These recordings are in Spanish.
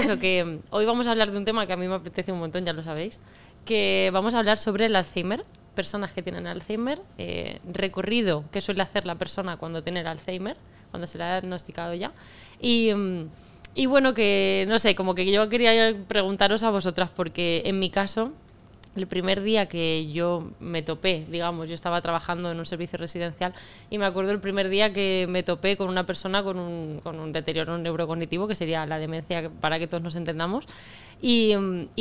eso, que hoy vamos a hablar de un tema que a mí me apetece un montón, ya lo sabéis, que vamos a hablar sobre el Alzheimer, personas que tienen Alzheimer, recorrido que suele hacer la persona cuando tiene el Alzheimer, cuando se le ha diagnosticado ya, y bueno, que no sé, como que yo quería preguntaros a vosotras, porque en mi caso, el primer día que yo me topé, digamos, yo estaba trabajando en un servicio residencial y me acuerdo el primer día que me topé con una persona con un deterioro neurocognitivo, que sería la demencia, para que todos nos entendamos, y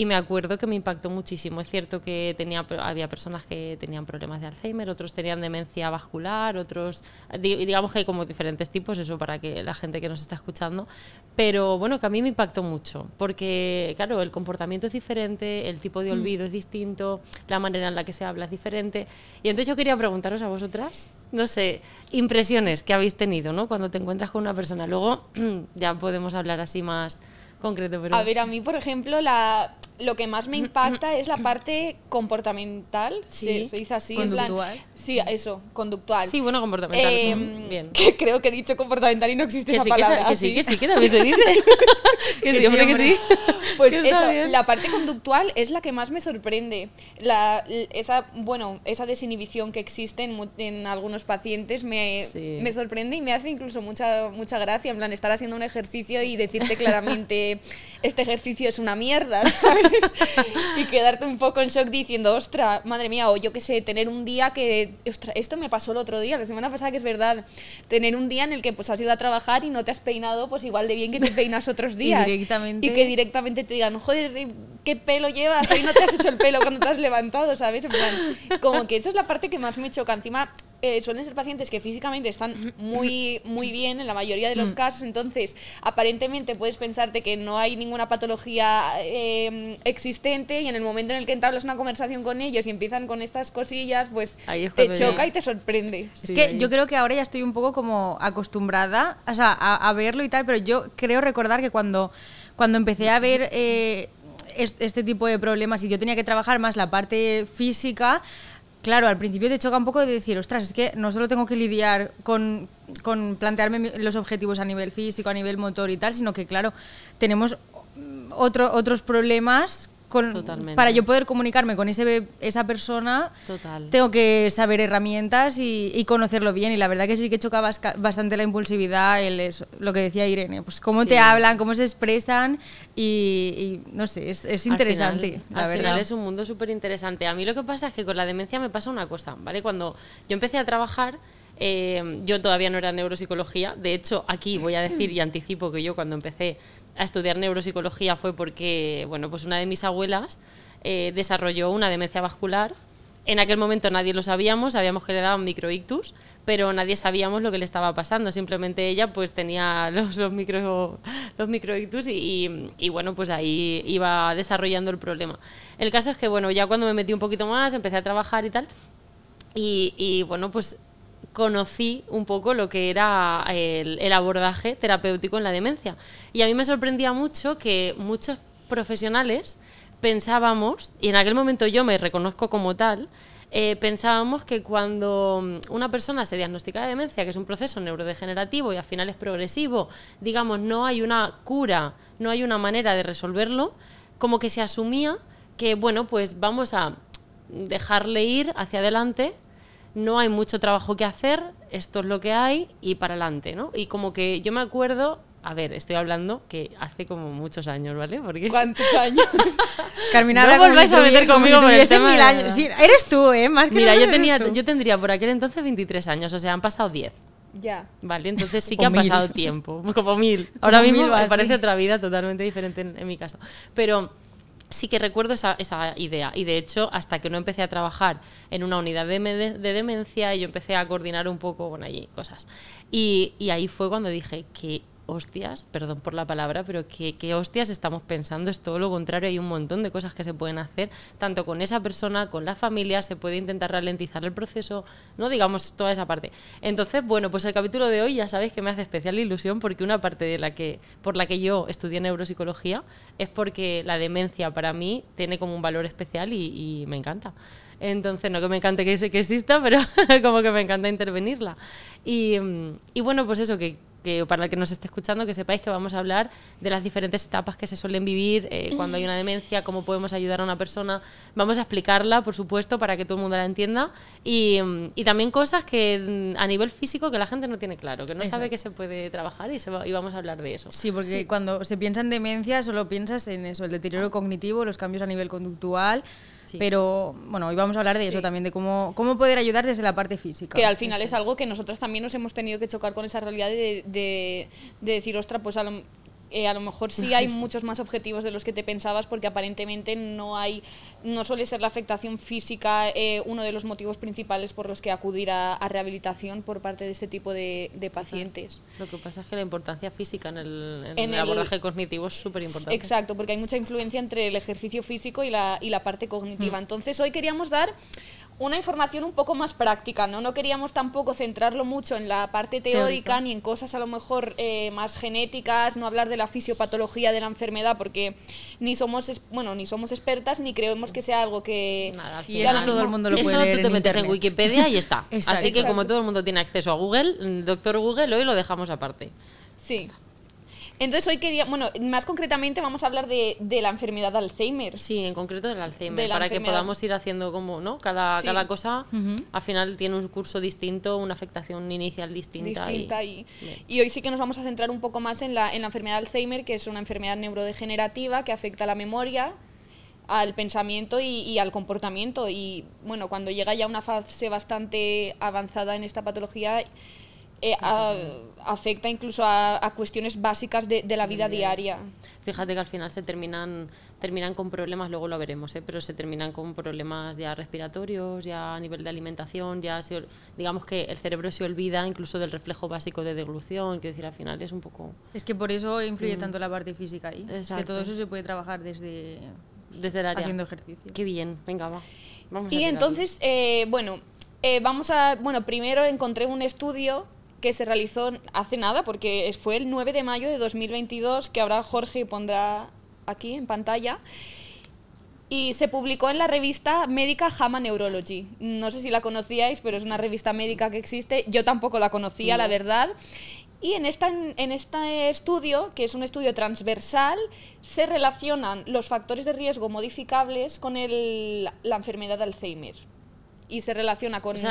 me acuerdo que me impactó muchísimo. Es cierto que había personas que tenían problemas de Alzheimer, otros tenían demencia vascular, otros, digamos que hay como diferentes tipos, eso para que la gente que nos está escuchando, pero bueno, que a mí me impactó mucho, porque claro, el comportamiento es diferente, el tipo de olvido es distinto, la manera en la que se habla es diferente, y entonces yo quería preguntaros a vosotras, no sé, impresiones que habéis tenido, ¿no? Cuando te encuentras con una persona, luego ya podemos hablar así más concreto, pero... A ver, a mí, por ejemplo, lo que más me impacta es la parte comportamental, ¿Sí? se dice así. Conductual. En plan, sí, eso, conductual. Sí, bueno, comportamental. Bien. Que creo que he dicho comportamental y no existe esa palabra. Que sí, que también se dice. que sí, hombre, que sí. Pues que eso, la parte conductual es la que más me sorprende. Esa desinhibición que existe en algunos pacientes me sorprende y me hace incluso mucha gracia, en plan, estar haciendo un ejercicio y decirte claramente, este ejercicio es una mierda, ¿sabes? Y quedarte un poco en shock diciendo, ostra, madre mía, o yo qué sé, tener un día que, ostra, esto me pasó el otro día, la semana pasada, que es verdad, tener un día en el que pues has ido a trabajar y no te has peinado pues igual de bien que te peinas otros días. Y que directamente te digan, joder, ¿qué pelo llevas? Hoy no te has hecho el pelo cuando te has levantado, ¿sabes? En plan, como que esa es la parte que más me choca. Encima, suelen ser pacientes que físicamente están muy bien en la mayoría de los casos, entonces aparentemente puedes pensarte que no hay ninguna patología existente, y en el momento en el que entablas una conversación con ellos y empiezan con estas cosillas, pues te choca y te sorprende. Es que yo creo que ahora ya estoy un poco como acostumbrada, o sea, a verlo y tal, pero yo creo recordar que cuando empecé a ver este tipo de problemas y yo tenía que trabajar más la parte física, claro, al principio te choca un poco de decir, ostras, es que no solo tengo que lidiar con plantearme los objetivos a nivel físico, a nivel motor y tal, sino que, claro, tenemos otros problemas. Para yo poder comunicarme con esa persona, tengo que saber herramientas y conocerlo bien, y la verdad que sí que choca bastante la impulsividad, lo que decía Irene, pues cómo te hablan, cómo se expresan, y no sé, es interesante, la verdad. Al final es un mundo súper interesante. A mí lo que pasa es que con la demencia me pasa una cosa, ¿vale? Cuando yo empecé a trabajar, yo todavía no era neuropsicología. De hecho, aquí voy a decir y anticipo que yo cuando empecé a estudiar neuropsicología fue porque, bueno, pues una de mis abuelas desarrolló una demencia vascular. En aquel momento nadie lo sabíamos que le daban microictus, pero nadie sabíamos lo que le estaba pasando. Simplemente ella pues tenía los microictus y bueno, pues ahí iba desarrollando el problema. El caso es que, bueno, ya cuando me metí un poquito más, empecé a trabajar y tal, y bueno, pues conocí un poco lo que era el abordaje terapéutico en la demencia. Y a mí me sorprendía mucho que muchos profesionales pensábamos, y en aquel momento yo me reconozco como tal, pensábamos que cuando una persona se diagnostica de demencia, que es un proceso neurodegenerativo y al final es progresivo, digamos, no hay una cura, no hay una manera de resolverlo, como que se asumía que, bueno, pues vamos a dejarle ir hacia adelante, no hay mucho trabajo que hacer, esto es lo que hay y para adelante, ¿no? Y como que yo me acuerdo, a ver, estoy hablando que hace como muchos años, ¿vale? Porque... ¿Cuántos años? Carmina, no volváis a meter conmigo por el tema 1000 años. Sí, eres tú, más que mira, yo tendría por aquel entonces 23 años, o sea, han pasado 10. Ya. Vale, entonces sí que ha pasado tiempo, como 1000. Ahora mismo me parece otra vida totalmente diferente en mi caso. Pero sí que recuerdo esa idea, y de hecho hasta que no empecé a trabajar en una unidad de demencia y yo empecé a coordinar un poco con allí cosas, y ahí fue cuando dije que hostias, perdón por la palabra, pero que hostias estamos pensando, es todo lo contrario, hay un montón de cosas que se pueden hacer, tanto con esa persona, con la familia, se puede intentar ralentizar el proceso, no digamos toda esa parte. Entonces, bueno, pues el capítulo de hoy ya sabéis que me hace especial ilusión, porque una parte por la que yo estudié neuropsicología es porque la demencia para mí tiene como un valor especial y me encanta. Entonces, no que me encante que exista, pero como que me encanta intervenirla. Y bueno, pues eso, que que para el que nos esté escuchando, que sepáis que vamos a hablar de las diferentes etapas que se suelen vivir cuando hay una demencia, cómo podemos ayudar a una persona. Vamos a explicarla, por supuesto, para que todo el mundo la entienda. Y también cosas que a nivel físico que la gente no tiene claro, que no sabe que se puede trabajar y vamos a hablar de eso. Sí, porque cuando se piensa en demencia solo piensas en eso, el deterioro cognitivo, los cambios a nivel conductual. Sí. Pero bueno, hoy vamos a hablar de eso también, de cómo poder ayudar desde la parte física. Que al final es algo que nosotras también nos hemos tenido que chocar con esa realidad de decir, ostras, pues a lo mejor sí hay muchos más objetivos de los que te pensabas, porque aparentemente no suele ser la afectación física uno de los motivos principales por los que acudir a rehabilitación por parte de este tipo de pacientes. Lo que pasa es que la importancia física en el abordaje cognitivo es súper importante. Exacto, porque hay mucha influencia entre el ejercicio físico y la parte cognitiva. Entonces hoy queríamos dar una información un poco más práctica, ¿no? No queríamos tampoco centrarlo mucho en la parte teórica ni en cosas a lo mejor más genéticas, no hablar de la fisiopatología de la enfermedad, porque ni somos expertas ni creemos que sea algo que... Nada, y eso todo el mundo lo puede leer. Eso tú te metes en Wikipedia y está. Así que como todo el mundo tiene acceso a Google, doctor Google, hoy lo dejamos aparte. Sí. Entonces hoy más concretamente vamos a hablar de la enfermedad de Alzheimer. Sí, en concreto del Alzheimer, para que podamos ir haciendo como, ¿no? Cada cosa al final tiene un curso distinto, una afectación inicial distinta. Y hoy sí que nos vamos a centrar un poco más en la enfermedad de Alzheimer, que es una enfermedad neurodegenerativa que afecta a la memoria, al pensamiento y al comportamiento. Y bueno, cuando llega ya a una fase bastante avanzada en esta patología, afecta incluso a cuestiones básicas de la vida diaria. Fíjate que al final se terminan con problemas, luego lo veremos, pero se terminan con problemas ya respiratorios, ya a nivel de alimentación, digamos que el cerebro se olvida incluso del reflejo básico de deglución, que decir, al final es un poco... Es que por eso influye tanto la parte física ahí, que todo eso se puede trabajar desde el área, haciendo ejercicio. Qué bien, venga, va. Vamos y entonces, primero encontré un estudio que se realizó hace nada, porque fue el 9 de mayo de 2022, que ahora Jorge pondrá aquí en pantalla, y se publicó en la revista médica JAMA Neurology. No sé si la conocíais, pero es una revista médica que existe. Yo tampoco la conocía, la verdad. Y en este estudio, que es un estudio transversal, se relacionan los factores de riesgo modificables con la enfermedad de Alzheimer. Y se relaciona con... los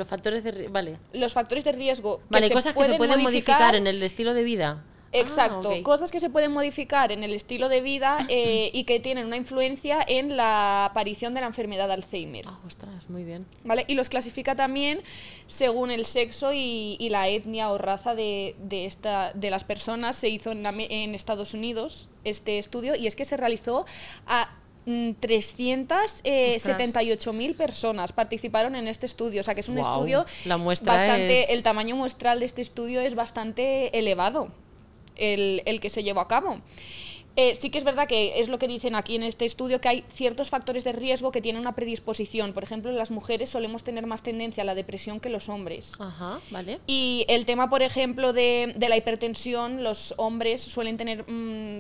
factores de riesgo... Los factores de riesgo cosas que se pueden modificar en el estilo de vida. Exacto, cosas que se pueden modificar en el estilo de vida y que tienen una influencia en la aparición de la enfermedad de Alzheimer. Ostras, muy bien. ¿Vale? Y los clasifica también según el sexo y la etnia o raza de las personas. Se hizo en Estados Unidos este estudio, y es que se realizó a 378.000 personas participaron en este estudio, o sea que es un estudio bastante... El tamaño muestral de este estudio es bastante elevado, el que se llevó a cabo. Sí que es verdad que es lo que dicen aquí en este estudio, que hay ciertos factores de riesgo que tienen una predisposición. Por ejemplo, las mujeres solemos tener más tendencia a la depresión que los hombres. Ajá, vale. Y el tema, por ejemplo, de la hipertensión, los hombres suelen tener,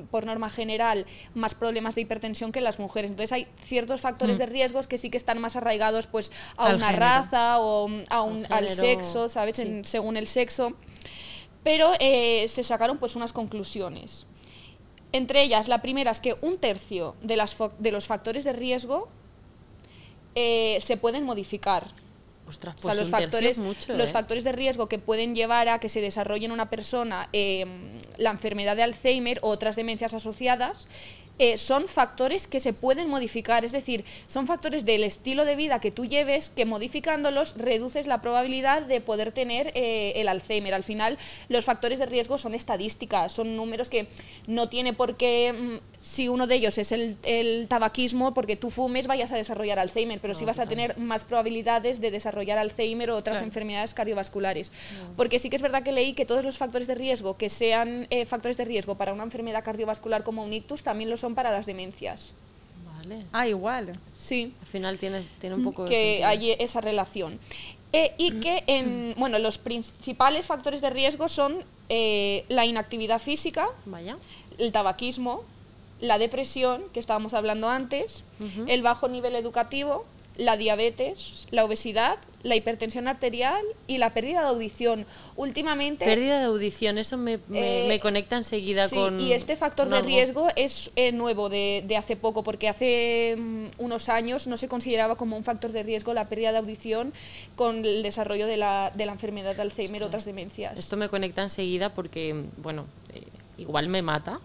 por norma general, más problemas de hipertensión que las mujeres. Entonces hay ciertos factores de riesgos que sí que están más arraigados pues a una género, raza o al sexo, ¿sabes? Sí. Según el sexo. Pero se sacaron pues unas conclusiones. Entre ellas, la primera es que 1/3 de los factores de riesgo se pueden modificar. Ostras, pues o sea, los factores de riesgo que pueden llevar a que se desarrolle en una persona la enfermedad de Alzheimer o otras demencias asociadas son factores que se pueden modificar, es decir, son factores del estilo de vida que tú lleves, que modificándolos reduces la probabilidad de poder tener el Alzheimer. Al final, los factores de riesgo son estadísticas, son números que no tiene por qué, si uno de ellos es el tabaquismo, porque tú fumes vayas a desarrollar Alzheimer, pero sí vas a tener más probabilidades de desarrollar Alzheimer o otras enfermedades cardiovasculares. Porque sí que es verdad que leí que todos los factores de riesgo que sean factores de riesgo para una enfermedad cardiovascular como un ictus también lo son para las demencias. Vale. Igual. Sí. Al final tiene un poco que hay esa relación. Y que los principales factores de riesgo son la inactividad física, el tabaquismo, la depresión, que estábamos hablando antes, el bajo nivel educativo, la diabetes, la obesidad, la hipertensión arterial y la pérdida de audición. Últimamente... Pérdida de audición, eso me conecta enseguida con... Y este factor de riesgo es nuevo de hace poco, porque hace unos años no se consideraba como un factor de riesgo la pérdida de audición con el desarrollo de la enfermedad de Alzheimer o otras demencias. Esto me conecta enseguida porque, bueno, igual me mata,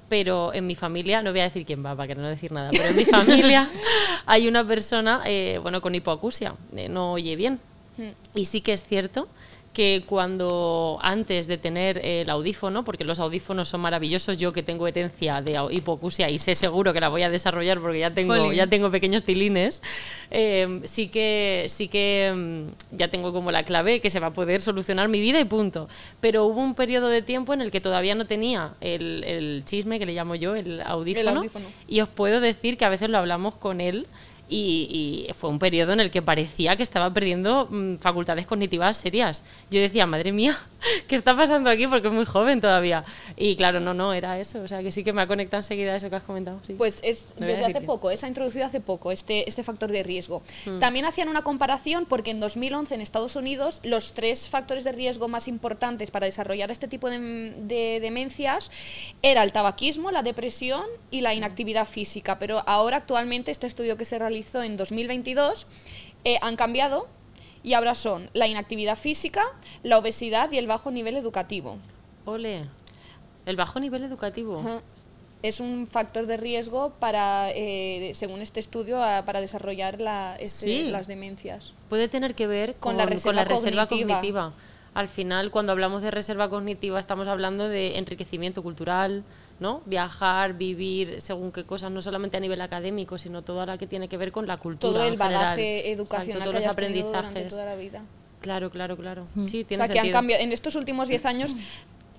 pero en mi familia, no voy a decir quién va, para que no decir nada, pero en mi familia hay una persona, bueno, con hipoacusia, no oye bien. Y sí que es cierto que cuando antes de tener el audífono, porque los audífonos son maravillosos, yo que tengo herencia de hipoacusia y sé seguro que la voy a desarrollar porque ya tengo pequeños tilines, sí que ya tengo como la clave que se va a poder solucionar mi vida y punto. Pero hubo un periodo de tiempo en el que todavía no tenía el chisme, que le llamo yo, el audífono, y os puedo decir que a veces lo hablamos con él. Y fue un periodo en el que parecía que estaba perdiendo facultades cognitivas serias. Yo decía, madre mía, ¿qué está pasando aquí? Porque es muy joven todavía. Y claro, no, era eso. O sea, que sí que me ha conectado enseguida eso que has comentado. Sí. Pues es desde hace poco, se ha introducido hace poco este factor de riesgo. También hacían una comparación porque en 2011 en Estados Unidos los 3 factores de riesgo más importantes para desarrollar este tipo de demencias era el tabaquismo, la depresión y la inactividad física. Pero ahora actualmente este estudio que se realizó en 2022 han cambiado y ahora son la inactividad física, la obesidad y el bajo nivel educativo. Ole, el bajo nivel educativo. Ajá. Es un factor de riesgo para, según este estudio, para desarrollar las demencias. Puede tener que ver con la reserva cognitiva. Al final, cuando hablamos de reserva cognitiva, estamos hablando de enriquecimiento cultural, ¿no? Viajar, vivir, según qué cosas, no solamente a nivel académico, sino todo lo que tiene que ver con la cultura. Todo el bagaje general. educacional. Exacto, todos que los aprendizajes durante toda la vida. Claro. Sí, tiene o sea, que sentido. han cambiado. En estos últimos 10 años,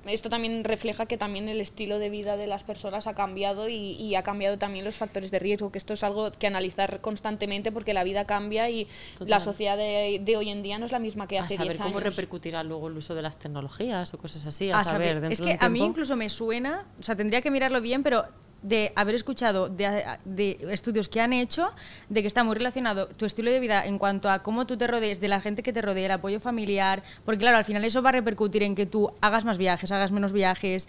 esto también refleja que también el estilo de vida de las personas ha cambiado y ha cambiado también los factores de riesgo, que esto es algo que analizar constantemente porque la vida cambia y la sociedad de hoy en día no es la misma que hace 10 años. A saber cómo repercutirá luego el uso de las tecnologías o cosas así, a saber. Es que a mí incluso me suena, o sea, tendría que mirarlo bien, pero de haber escuchado de estudios que han hecho, de que está muy relacionado tu estilo de vida en cuanto a cómo tú te rodees de la gente que te rodea, el apoyo familiar, porque claro, al final eso va a repercutir en que tú hagas más viajes, hagas menos viajes,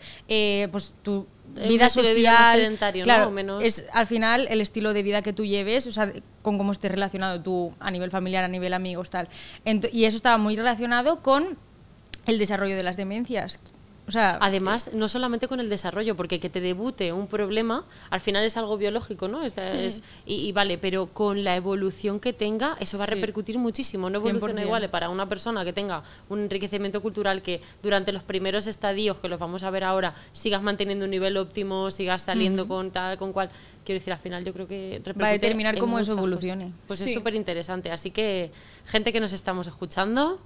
pues tu vida social, sedentario, claro, ¿no? O menos... es al final el estilo de vida que tú lleves, o sea, con cómo estés relacionado tú a nivel familiar, a nivel amigos, tal. Y eso estaba muy relacionado con el desarrollo de las demencias. O sea, además, no solamente con el desarrollo, porque que te debute un problema, al final es algo biológico, ¿no? Y vale, pero con la evolución que tenga, eso va a repercutir muchísimo. No evoluciona 100%. Igual para una persona que tenga un enriquecimiento cultural que durante los primeros estadios, que los vamos a ver ahora, sigas manteniendo un nivel óptimo, sigas saliendo con tal, con cual. Quiero decir, al final yo creo que va a determinar cómo eso evolucione. Cosas. Pues es súper interesante. Así que, gente que nos estamos escuchando,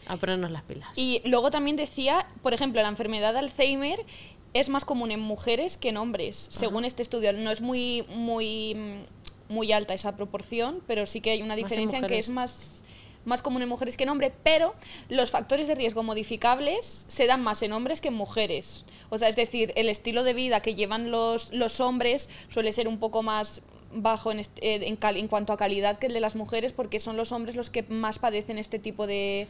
a ponernos las pilas. Y luego también decía, por ejemplo, la enfermedad de Alzheimer es más común en mujeres que en hombres, según este estudio. No es muy alta esa proporción, pero sí que hay una diferencia en que es más común en mujeres que en hombres, pero los factores de riesgo modificables se dan más en hombres que en mujeres. O sea, es decir, el estilo de vida que llevan los hombres suele ser un poco más bajo en cuanto a calidad que el de las mujeres, porque son los hombres los que más padecen este tipo de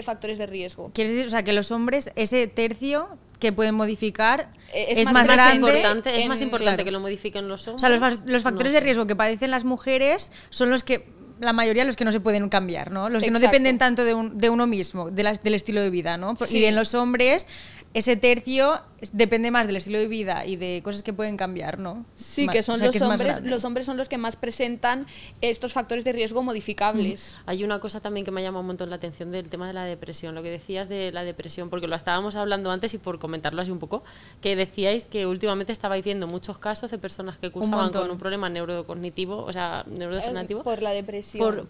factores de riesgo. ¿Quieres decir, o sea, que los hombres, ese tercio que pueden modificar es más grande? Es más importante que lo modifiquen los hombres. O sea, los factores de riesgo que padecen las mujeres son los que, la mayoría, los que no se pueden cambiar, ¿no? Los que no dependen tanto de uno mismo, del estilo de vida, ¿no? Sí. Y en los hombres, ese tercio depende más del estilo de vida y de cosas que pueden cambiar, ¿no? Sí, que son los hombres son los que más presentan estos factores de riesgo modificables. Hay una cosa también que me ha llamado un montón la atención del tema de la depresión, lo que decías de la depresión, porque lo estábamos hablando antes y por comentarlo así un poco, que decíais que últimamente estabais viendo muchos casos de personas que cursaban con un problema neurocognitivo, o sea, neurodegenerativo. Por la depresión.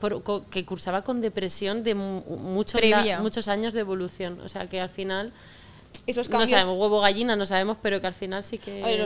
Que cursaba con depresión de muchos años de evolución, o sea que al final... Esos cambios, no sabemos, huevo gallina, no sabemos, pero que al final sí que... A ver,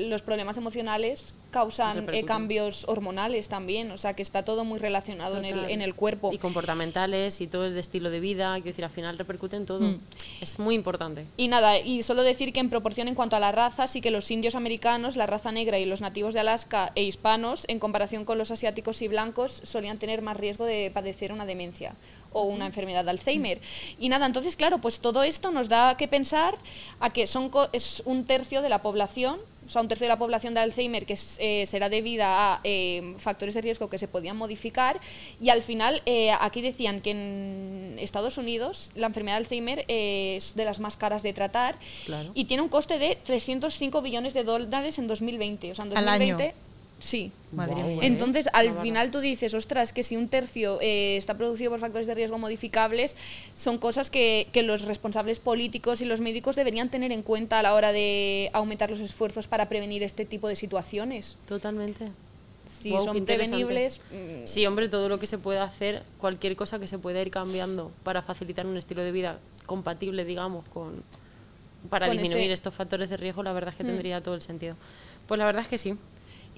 los problemas emocionales causan cambios hormonales también, o sea que está todo muy relacionado en el cuerpo. Y comportamentales y todo el estilo de vida, quiero decir, al final repercute en todo. Es muy importante. Y nada, y solo decir que en proporción en cuanto a la raza, sí que los indios americanos, la raza negra y los nativos de Alaska e hispanos, en comparación con los asiáticos y blancos, solían tener más riesgo de padecer una demencia o una enfermedad de Alzheimer. Y nada, entonces claro, pues todo esto nos da que pensar a que es un tercio de la población, o sea, un tercio de la población de Alzheimer que será debida a factores de riesgo que se podían modificar, y al final aquí decían que en Estados Unidos la enfermedad de Alzheimer es de las más caras de tratar, y tiene un coste de 305 billones de dólares en 2020. O sea, en 2020, ¿Al año? Sí. Madre mía. Entonces, al final tú dices, ostras, que si un tercio está producido por factores de riesgo modificables, son cosas que los responsables políticos y los médicos deberían tener en cuenta a la hora de aumentar los esfuerzos para prevenir este tipo de situaciones. Totalmente. Si son prevenibles... Sí, hombre, todo lo que se pueda hacer, cualquier cosa que se pueda ir cambiando para facilitar un estilo de vida compatible, digamos, para disminuir estos factores de riesgo, la verdad es que tendría todo el sentido. Pues la verdad es que sí.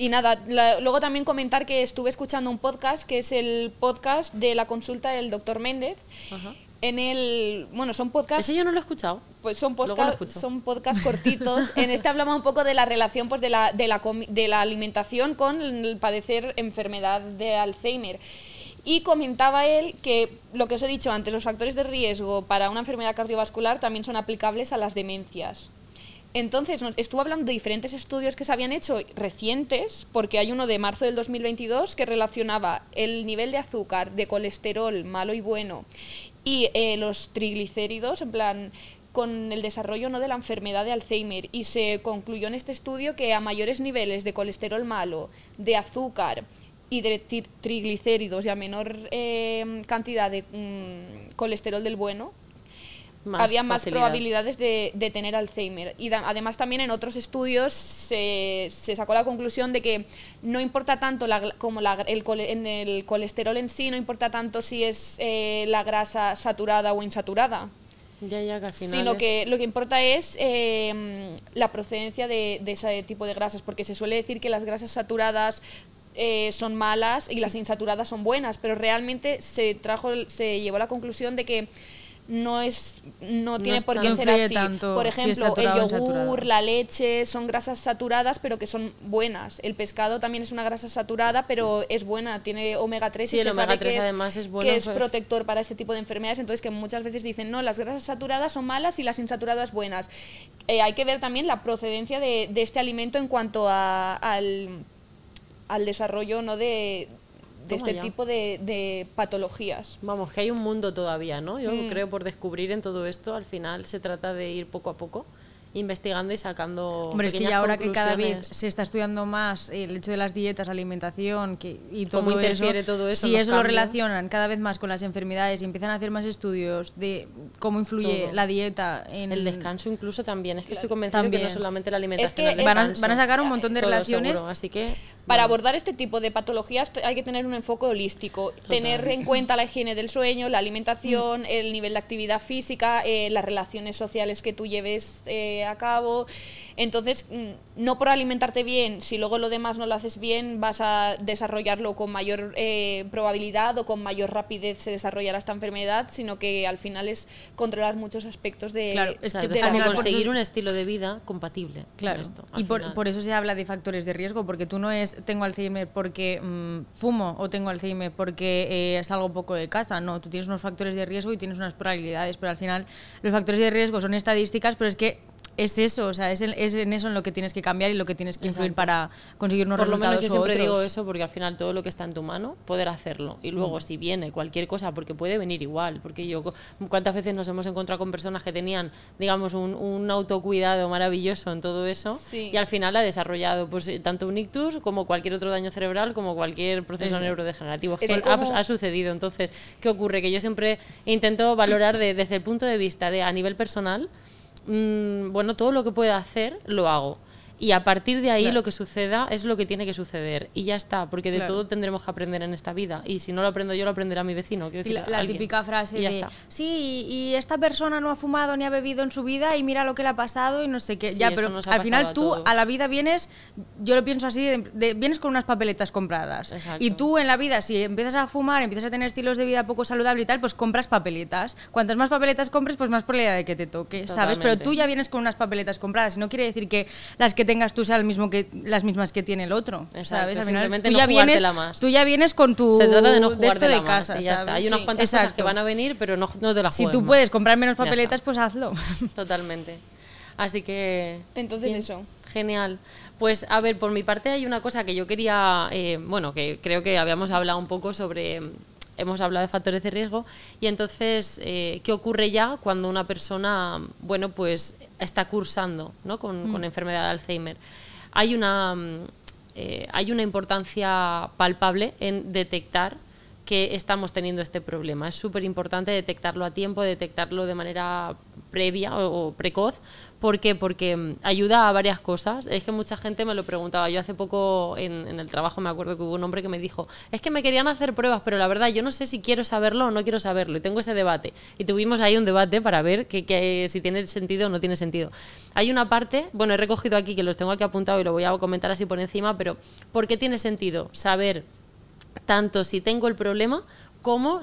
Y nada, luego también comentar que estuve escuchando un podcast, que es el podcast de la consulta del doctor Méndez. Ajá. Bueno, son podcasts... Ese yo no lo he escuchado. Pues son podcasts cortitos. En este hablaba un poco de la relación pues de la alimentación con el padecer enfermedad de Alzheimer. Y comentaba él que, lo que os he dicho antes, los factores de riesgo para una enfermedad cardiovascular también son aplicables a las demencias. Entonces, estuvo hablando de diferentes estudios que se habían hecho recientes, porque hay uno de marzo del 2022 que relacionaba el nivel de azúcar, de colesterol malo y bueno, y los triglicéridos, en plan, con el desarrollo de la enfermedad de Alzheimer. Y se concluyó en este estudio que a mayores niveles de colesterol malo, de azúcar y de triglicéridos y a menor cantidad de colesterol del bueno, había más probabilidades de tener Alzheimer. Y además también en otros estudios se sacó la conclusión de que no importa tanto en el colesterol en sí, no importa tanto si es la grasa saturada o insaturada. Ya, que al final sino que lo que importa es la procedencia de ese tipo de grasas, porque se suele decir que las grasas saturadas son malas y las insaturadas son buenas, pero realmente se llevó a la conclusión de que no tiene por qué ser así. Por ejemplo, el yogur, la leche, son grasas saturadas, pero que son buenas. El pescado también es una grasa saturada, pero es buena, tiene omega 3 y el omega 3 además es bueno, que es protector para este tipo de enfermedades. Entonces, que muchas veces dicen, no, las grasas saturadas son malas y las insaturadas buenas. Hay que ver también la procedencia de este alimento en cuanto al desarrollo de este tipo de patologías. Vamos, que hay un mundo todavía, ¿no? Yo creo por descubrir en todo esto. Al final se trata de ir poco a poco investigando y sacando. Hombre, es que ya ahora que cada vez se está estudiando más el hecho de las dietas, la alimentación y todo ¿cómo interfiere todo eso? Si eso lo relacionan cada vez más con las enfermedades y empiezan a hacer más estudios de cómo influye todo. La dieta en el descanso incluso también. Es que estoy convencida que no solamente la alimentación. Es que van a sacar un montón de relaciones. Seguro, así que para abordar este tipo de patologías hay que tener un enfoque holístico. Total. Tener en cuenta la higiene del sueño, la alimentación, el nivel de actividad física, las relaciones sociales que tú lleves a cabo. Entonces, no por alimentarte bien, si luego lo demás no lo haces bien, vas a desarrollarlo con mayor probabilidad o con mayor rapidez se desarrollará esta enfermedad, sino que al final es controlar muchos aspectos de conseguir un estilo de vida compatible. Claro. Con esto, y por eso se habla de factores de riesgo, porque tú no es tengo Alzheimer porque fumo o tengo Alzheimer porque salgo poco de casa. No, tú tienes unos factores de riesgo y tienes unas probabilidades, pero al final los factores de riesgo son estadísticas, pero es que es eso, o sea, es en eso en lo que tienes que cambiar y lo que tienes que influir para conseguir unos resultados. Por lo menos yo siempre otros. digo eso, porque al final todo lo que está en tu mano, poder hacerlo. Y luego si viene cualquier cosa, porque puede venir igual, porque cuántas veces nos hemos encontrado con personas que tenían, digamos, un autocuidado maravilloso en todo eso, y al final ha desarrollado pues tanto un ictus como cualquier otro daño cerebral, como cualquier proceso neurodegenerativo. Es que ha sucedido. Entonces, ¿qué ocurre? Que yo siempre intento valorar desde el punto de vista de a nivel personal, bueno, todo lo que pueda hacer lo hago. Y a partir de ahí lo que suceda es lo que tiene que suceder. Y ya está, porque de todo tendremos que aprender en esta vida. Y si no lo aprendo yo, lo aprenderá mi vecino. Quiero decir, la típica frase de, sí, y esta persona no ha fumado ni ha bebido en su vida y mira lo que le ha pasado y no sé qué. Sí, ya, pero al final tú a la vida vienes, yo lo pienso así, vienes con unas papeletas compradas. Exacto. Y tú en la vida, si empiezas a fumar, empiezas a tener estilos de vida poco saludable y tal, pues compras papeletas. Cuantas más papeletas compres, pues más probabilidad de que te toque, ¿sabes? Pero tú ya vienes con unas papeletas compradas. Y no quiere decir que las que tengas tú sean las mismas que tiene el otro. Exacto, ¿sabes? Al final, tú ya vienes con tu... Se trata de no jugártela de casa, más, y ya está. Hay unas cuantas cosas que van a venir, pero no te las juegues Si tú más. puedes comprar menos papeletas, pues hazlo. Totalmente. Así que... Entonces eso. Genial. Pues a ver, por mi parte hay una cosa que yo quería... que creo que habíamos hablado un poco sobre... Hemos hablado de factores de riesgo y entonces, ¿qué ocurre ya cuando una persona, pues está cursando, ¿no? con enfermedad de Alzheimer? Hay una importancia palpable en detectar que estamos teniendo este problema. Es súper importante detectarlo a tiempo, detectarlo de manera previa o precoz. ¿Por qué? Porque ayuda a varias cosas. Es que mucha gente me lo preguntaba. Yo hace poco en el trabajo me acuerdo que hubo un hombre que me dijo, es que me querían hacer pruebas, pero la verdad yo no sé si quiero saberlo o no quiero saberlo. Y tengo ese debate. Y tuvimos ahí un debate para ver si tiene sentido o no tiene sentido. Hay una parte, he recogido aquí, que los tengo aquí apuntado y lo voy a comentar así por encima, pero ¿por qué tiene sentido saber tanto si tengo el problema como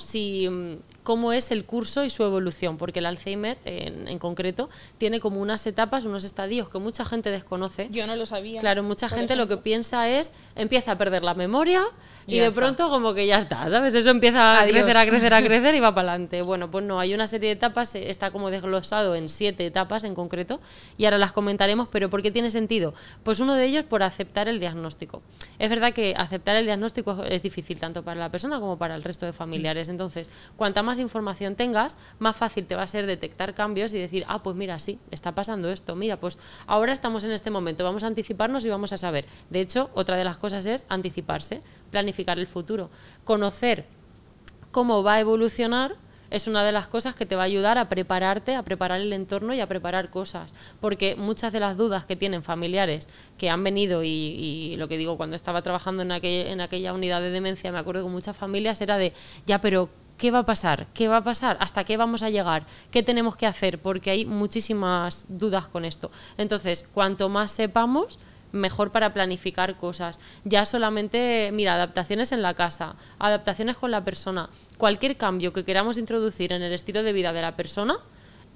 cómo es el curso y su evolución? Porque el Alzheimer en concreto tiene como unas etapas, unos estadios que mucha gente desconoce. Yo no lo sabía. Claro, mucha gente lo que piensa es, empieza a perder la memoria y de pronto como que ya está, ¿sabes? Eso empieza a crecer y va para adelante. Bueno, pues no, hay una serie de etapas, está como desglosado en 7 etapas en concreto y ahora las comentaremos, pero ¿por qué tiene sentido? Pues uno de ellos por aceptar el diagnóstico. Es verdad que aceptar el diagnóstico es difícil tanto para la persona como para el resto de familiares. Entonces, cuanta más información tengas, más fácil te va a ser detectar cambios y decir, pues mira, sí, está pasando esto, mira, pues ahora estamos en este momento, vamos a anticiparnos y vamos a saber. De hecho, otra de las cosas es anticiparse, planificar el futuro, conocer cómo va a evolucionar. Es una de las cosas que te va a ayudar a prepararte, a preparar el entorno y a preparar cosas. Porque muchas de las dudas que tienen familiares que han venido, y lo que digo, cuando estaba trabajando en aquella unidad de demencia, me acuerdo que muchas familias era de, ya, pero ¿qué va a pasar? ¿Qué va a pasar? ¿Hasta qué vamos a llegar? ¿Qué tenemos que hacer? Porque hay muchísimas dudas con esto. Entonces, cuanto más sepamos, mejor para planificar cosas. Ya solamente, mira, adaptaciones en la casa, adaptaciones con la persona, cualquier cambio que queramos introducir en el estilo de vida de la persona,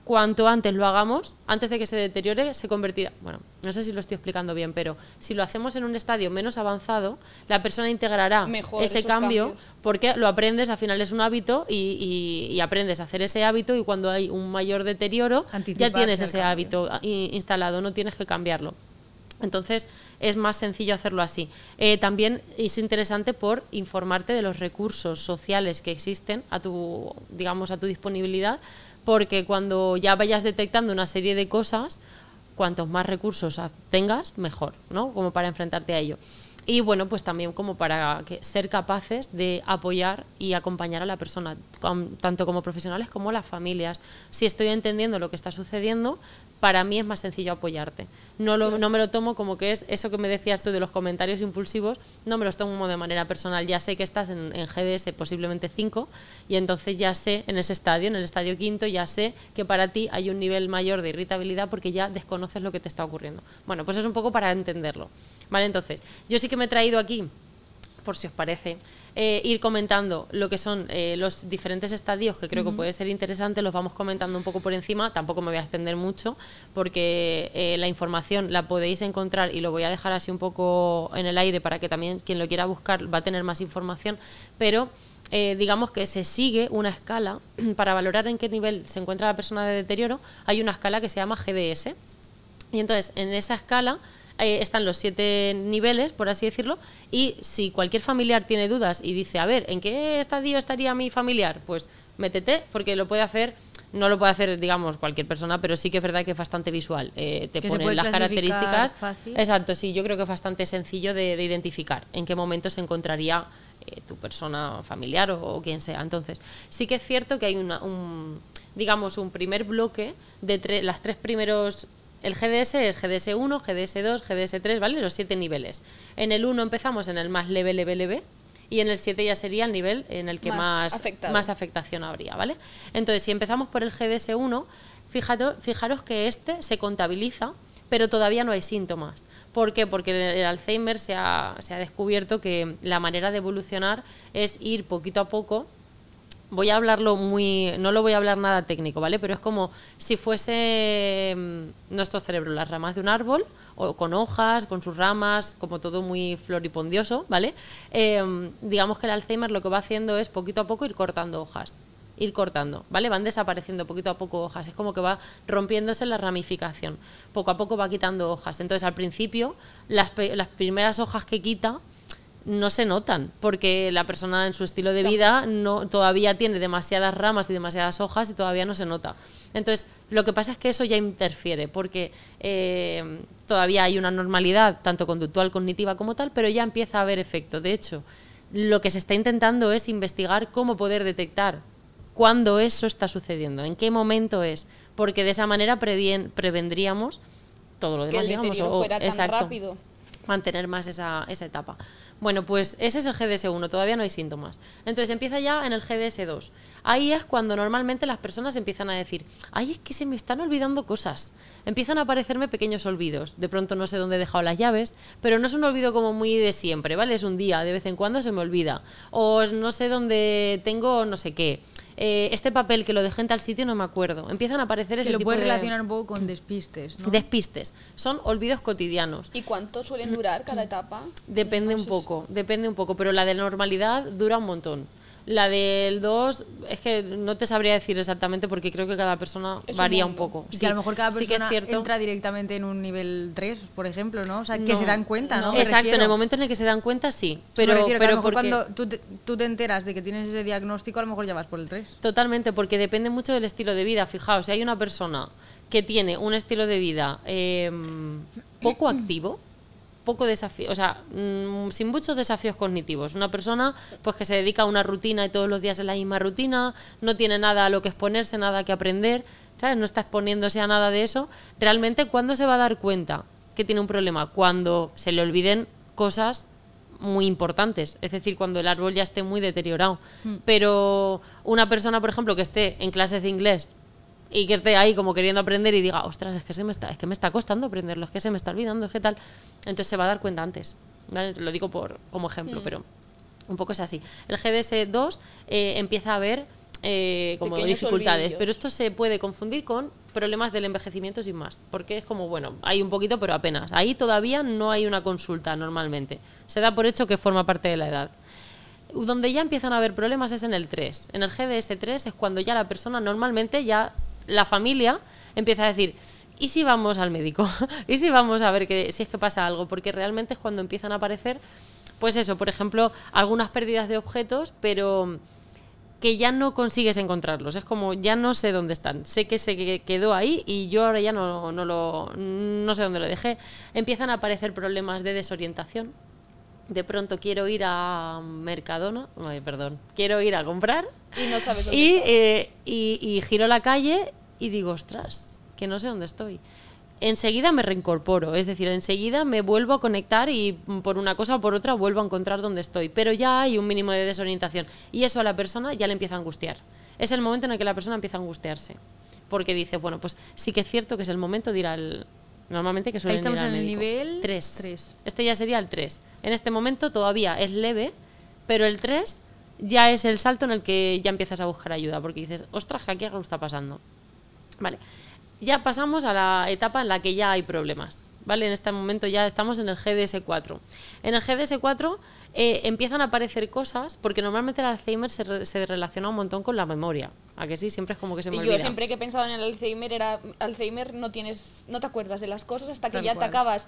cuanto antes lo hagamos, antes de que se deteriore, se convertirá... Bueno, no sé si lo estoy explicando bien, pero si lo hacemos en un estadio menos avanzado, la persona integrará mejor ese cambio porque lo aprendes, al final es un hábito y aprendes a hacer ese hábito y cuando hay un mayor deterioro ya tienes ese hábito instalado, no tienes que cambiarlo. Entonces es más sencillo hacerlo así. También es interesante por informarte de los recursos sociales que existen a tu disponibilidad, porque cuando ya vayas detectando una serie de cosas, cuantos más recursos tengas, mejor, ¿no? Como para enfrentarte a ello. Y bueno, pues también como para ser capaces de apoyar y acompañar a la persona, tanto como profesionales como las familias. Si estoy entendiendo lo que está sucediendo, para mí es más sencillo apoyarte. No me lo tomo como que es eso que me decías tú de los comentarios impulsivos, no me los tomo de manera personal. Ya sé que estás en GDS posiblemente 5 y entonces ya sé en el estadio 5, ya sé que para ti hay un nivel mayor de irritabilidad porque ya desconoces lo que te está ocurriendo. Bueno, pues es un poco para entenderlo. Vale, entonces, yo sí que me he traído aquí, por si os parece, ir comentando lo que son los diferentes estadios, que creo que puede ser interesante. Los vamos comentando un poco por encima, tampoco me voy a extender mucho porque la información la podéis encontrar y lo voy a dejar así un poco en el aire para que también quien lo quiera buscar va a tener más información, pero digamos que se sigue una escala para valorar en qué nivel se encuentra la persona de deterioro. Hay una escala que se llama GDS y entonces en esa escala están los 7 niveles, por así decirlo, y si cualquier familiar tiene dudas y dice, a ver, ¿en qué estadio estaría mi familiar? Pues métete, porque lo puede hacer, no lo puede hacer, digamos, cualquier persona, pero sí que es verdad que es bastante visual. Te ponen las características. Fácil. Exacto, sí, yo creo que es bastante sencillo de identificar en qué momento se encontraría tu persona familiar o quien sea. Entonces, sí que es cierto que hay un primer bloque de las 3 primeros El GDS es GDS1, GDS2, GDS3, ¿vale? Los 7 niveles. En el 1 empezamos en el más leve, y en el 7 ya sería el nivel en el que más afectación habría, ¿vale? Entonces, si empezamos por el GDS1, fijaros que este se contabiliza, pero todavía no hay síntomas. ¿Por qué? Porque el Alzheimer se ha descubierto que la manera de evolucionar es ir poquito a poco. Voy a hablarlo no lo voy a hablar nada técnico, ¿vale? Pero es como si fuese nuestro cerebro, las ramas de un árbol, o con hojas, con sus ramas, como todo muy floripondioso, ¿vale? Digamos que el Alzheimer lo que va haciendo es poquito a poco ir cortando hojas, ¿vale? Van desapareciendo poquito a poco hojas, es como que va rompiéndose la ramificación, poco a poco va quitando hojas. Entonces, al principio, las primeras hojas que quita no se notan, porque la persona en su estilo de vida todavía tiene demasiadas ramas y demasiadas hojas y todavía no se nota. Entonces, lo que pasa es que eso ya interfiere, porque todavía hay una normalidad, tanto conductual, cognitiva como tal, pero ya empieza a haber efecto. De hecho, lo que se está intentando es investigar cómo poder detectar cuándo eso está sucediendo, en qué momento es, porque de esa manera prevendríamos todo lo demás, que el deterioro fuera tan rápido. Mantener más esa etapa. Bueno, pues ese es el GDS1, todavía no hay síntomas. Entonces empieza ya en el GDS2. Ahí es cuando normalmente las personas empiezan a decir, ay, es que se me están olvidando cosas. Empiezan a aparecerme pequeños olvidos. De pronto no sé dónde he dejado las llaves, pero no es un olvido como muy de siempre, ¿vale? Es un día, de vez en cuando se me olvida. O no sé dónde tengo no sé qué. Este papel que lo dejé en tal sitio no me acuerdo. Empiezan a aparecer ese tipo de... Que lo puedes relacionar un poco con despistes, ¿no? Despistes. Son olvidos cotidianos. ¿Y cuánto suelen durar cada etapa? Depende un poco, pero la de normalidad dura un montón. La del 2 es que no te sabría decir exactamente porque creo que cada persona varía un poco. Sí, a lo mejor cada persona entra directamente en un nivel 3, por ejemplo, ¿no? O sea, que se dan cuenta, ¿no? Exacto, en el momento en el que se dan cuenta, sí. Pero a lo mejor cuando tú te enteras de que tienes ese diagnóstico, a lo mejor ya vas por el 3. Totalmente, porque depende mucho del estilo de vida. Fijaos, si hay una persona que tiene un estilo de vida poco activo, poco desafío, o sea, sin muchos desafíos cognitivos. Una persona pues que se dedica a una rutina y todos los días es la misma rutina, no tiene nada a lo que exponerse, nada que aprender, ¿sabes? No está exponiéndose a nada de eso. Realmente, ¿cuándo se va a dar cuenta que tiene un problema? Cuando se le olviden cosas muy importantes, es decir, cuando el árbol ya esté muy deteriorado. Pero una persona, por ejemplo, que esté en clases de inglés y que esté ahí como queriendo aprender y diga, ostras, es que me está costando aprenderlo, es que se me está olvidando, es que tal, entonces se va a dar cuenta antes, ¿vale? Lo digo como ejemplo, pero un poco es así. El GDS2 empieza a haber como pequeños dificultades, olvidillos. pero esto se puede confundir con problemas del envejecimiento sin más, porque es como, bueno, hay un poquito pero apenas, ahí todavía no hay una consulta normalmente, se da por hecho que forma parte de la edad. Donde ya empiezan a haber problemas es en el 3. En el GDS3 es cuando ya la persona normalmente ya la familia empieza a decir, ¿y si vamos al médico? ¿Y si vamos a ver si es que pasa algo? Porque realmente es cuando empiezan a aparecer, pues eso, por ejemplo, algunas pérdidas de objetos, pero que ya no consigues encontrarlos. Es como, ya no sé dónde están. Sé que se quedó ahí y yo ahora ya no sé dónde lo dejé. Empiezan a aparecer problemas de desorientación. De pronto quiero ir a Mercadona, quiero ir a comprar y no sabes dónde está. Y giro la calle y digo, ostras, que no sé dónde estoy. Enseguida me reincorporo, es decir, enseguida me vuelvo a conectar y por una cosa o por otra vuelvo a encontrar dónde estoy. Pero ya hay un mínimo de desorientación y eso a la persona ya le empieza a angustiar. Es el momento en el que la persona empieza a angustiarse, porque dice, bueno, pues sí que es cierto que es el momento de ir al... Normalmente que suelen ir al médico. Ahí estamos en el nivel 3. Este ya sería el 3. En este momento todavía es leve, pero el 3 ya es el salto en el que ya empiezas a buscar ayuda, porque dices, ostras, que aquí algo está pasando. Vale, ya pasamos a la etapa en la que ya hay problemas. ¿Vale? En este momento ya estamos en el GDS4. En el GDS4 empiezan a aparecer cosas, porque normalmente el Alzheimer se relaciona un montón con la memoria. ¿A que sí? Siempre es como que se me olvida. Yo siempre que he pensado en el Alzheimer no te acuerdas de las cosas hasta que Tal ya cual. te acabas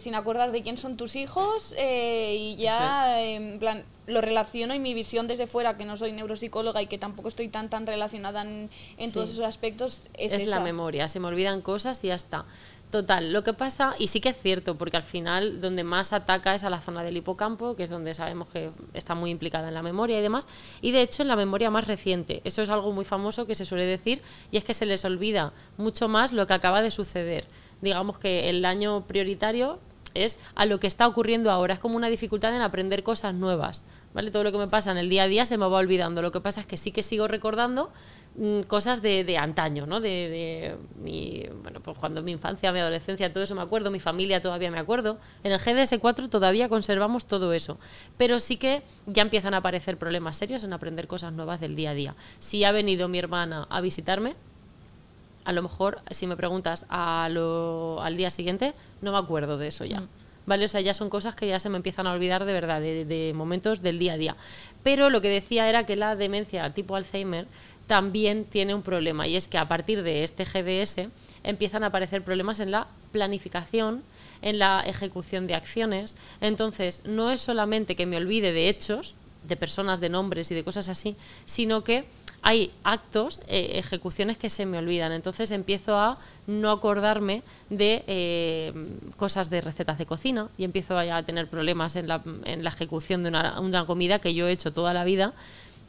sin acordar de quién son tus hijos y ya en plan lo relaciono y mi visión desde fuera, que no soy neuropsicóloga y que tampoco estoy tan relacionada en todos esos aspectos, es esa. La memoria, se me olvidan cosas y ya está. Total, lo que pasa, y sí que es cierto, porque al final donde más ataca es a la zona del hipocampo, que es donde sabemos que está muy implicada en la memoria y demás, y de hecho en la memoria más reciente. Eso es algo muy famoso que se suele decir, y es que se les olvida mucho más lo que acaba de suceder. digamos que el daño prioritario es a lo que está ocurriendo ahora. Es como una dificultad en aprender cosas nuevas, ¿vale? Todo lo que me pasa en el día a día se me va olvidando. Lo que pasa es que sí que sigo recordando cosas de antaño, ¿no? Bueno, pues cuando mi infancia, mi adolescencia, todo eso me acuerdo, mi familia todavía me acuerdo. En el GDS4 todavía conservamos todo eso, pero sí que ya empiezan a aparecer problemas serios en aprender cosas nuevas del día a día. Si ha venido mi hermana a visitarme, a lo mejor, si me preguntas al día siguiente, no me acuerdo de eso ya. ¿Vale? O sea, ya son cosas que ya se me empiezan a olvidar de verdad, de momentos del día a día. Pero lo que decía era que la demencia tipo Alzheimer también tiene un problema, y es que a partir de este GDS empiezan a aparecer problemas en la planificación, en la ejecución de acciones. Entonces, no es solamente que me olvide de hechos, de personas, de nombres y de cosas así, sino que hay actos, ejecuciones que se me olvidan. Entonces empiezo a no acordarme de cosas de recetas de cocina, y empiezo a tener problemas en la ejecución de una comida que yo he hecho toda la vida,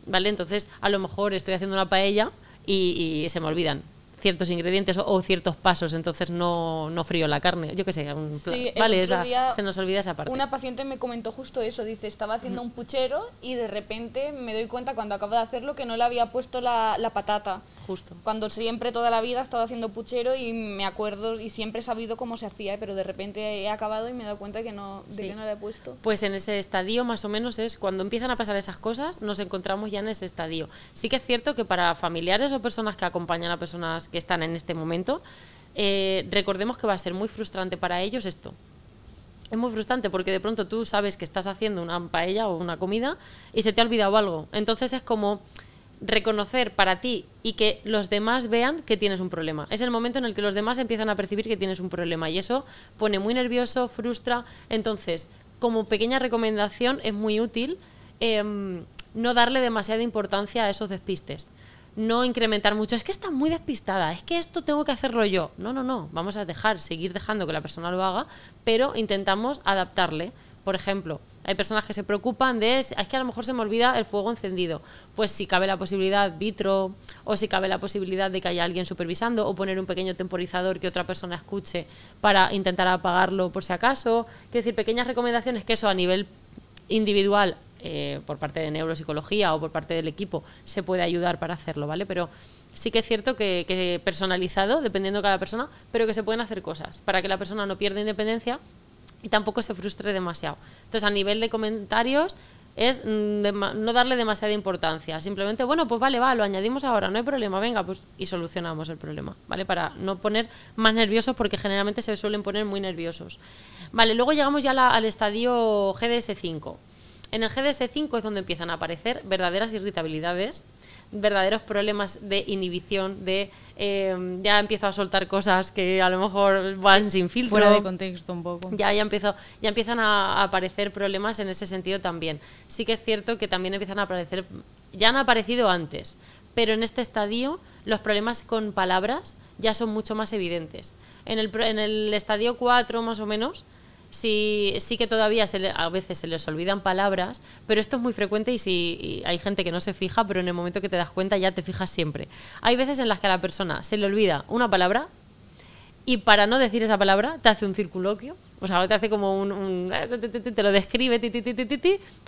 ¿vale? Entonces a lo mejor estoy haciendo una paella y se me olvidan ciertos ingredientes o ciertos pasos, entonces no frío la carne, yo qué sé, sí, vale, se nos olvida esa parte. Una paciente me comentó justo eso, dice, estaba haciendo un puchero y de repente me doy cuenta cuando acabo de hacerlo que no le había puesto la patata. Justo. Cuando siempre toda la vida he estado haciendo puchero y me acuerdo y siempre he sabido cómo se hacía, pero de repente he acabado y me he dado cuenta de que no le he puesto. Pues en ese estadio más o menos es cuando empiezan a pasar esas cosas, nos encontramos ya en ese estadio. Sí que es cierto que para familiares o personas que acompañan a personas que están en este momento, recordemos que va a ser muy frustrante para ellos esto. Es muy frustrante porque de pronto tú sabes que estás haciendo una paella o una comida y se te ha olvidado algo. Entonces es como reconocer para ti y que los demás vean que tienes un problema. Es el momento en el que los demás empiezan a percibir que tienes un problema, y eso pone muy nervioso, frustra. Entonces, como pequeña recomendación, es muy útil no darle demasiada importancia a esos despistes. No incrementar mucho, es que está muy despistada, es que esto tengo que hacerlo yo. No, vamos a seguir dejando que la persona lo haga, pero intentamos adaptarle. Por ejemplo, hay personas que se preocupan es que a lo mejor se me olvida el fuego encendido. Pues si cabe la posibilidad vitro, o si cabe la posibilidad de que haya alguien supervisando, o poner un pequeño temporizador que otra persona escuche para intentar apagarlo por si acaso. Quiero decir, pequeñas recomendaciones que eso a nivel individual, por parte de neuropsicología o por parte del equipo, se puede ayudar para hacerlo, ¿vale? Pero sí que es cierto que personalizado, dependiendo de cada persona, pero que se pueden hacer cosas para que la persona no pierda independencia y tampoco se frustre demasiado. Entonces, a nivel de comentarios, es no darle demasiada importancia. Simplemente, bueno, pues vale, lo añadimos ahora, no hay problema, venga, pues y solucionamos el problema, ¿vale? Para no poner más nerviosos, porque generalmente se suelen poner muy nerviosos. Vale, luego llegamos ya al estadio GDS5. En el GDS5 es donde empiezan a aparecer verdaderas irritabilidades, verdaderos problemas de inhibición, ya empiezo a soltar cosas que a lo mejor van sin filtro. Fuera de contexto un poco. Ya empiezan a aparecer problemas en ese sentido también. Sí que es cierto que también empiezan a aparecer, ya han aparecido antes, pero en este estadio los problemas con palabras ya son mucho más evidentes. En el estadio 4 más o menos, sí que todavía a veces se les olvidan palabras, pero esto es muy frecuente y hay gente que no se fija, pero en el momento que te das cuenta ya te fijas siempre. Hay veces en las que a la persona se le olvida una palabra y para no decir esa palabra te hace un circunloquio, o sea, te hace como te lo describe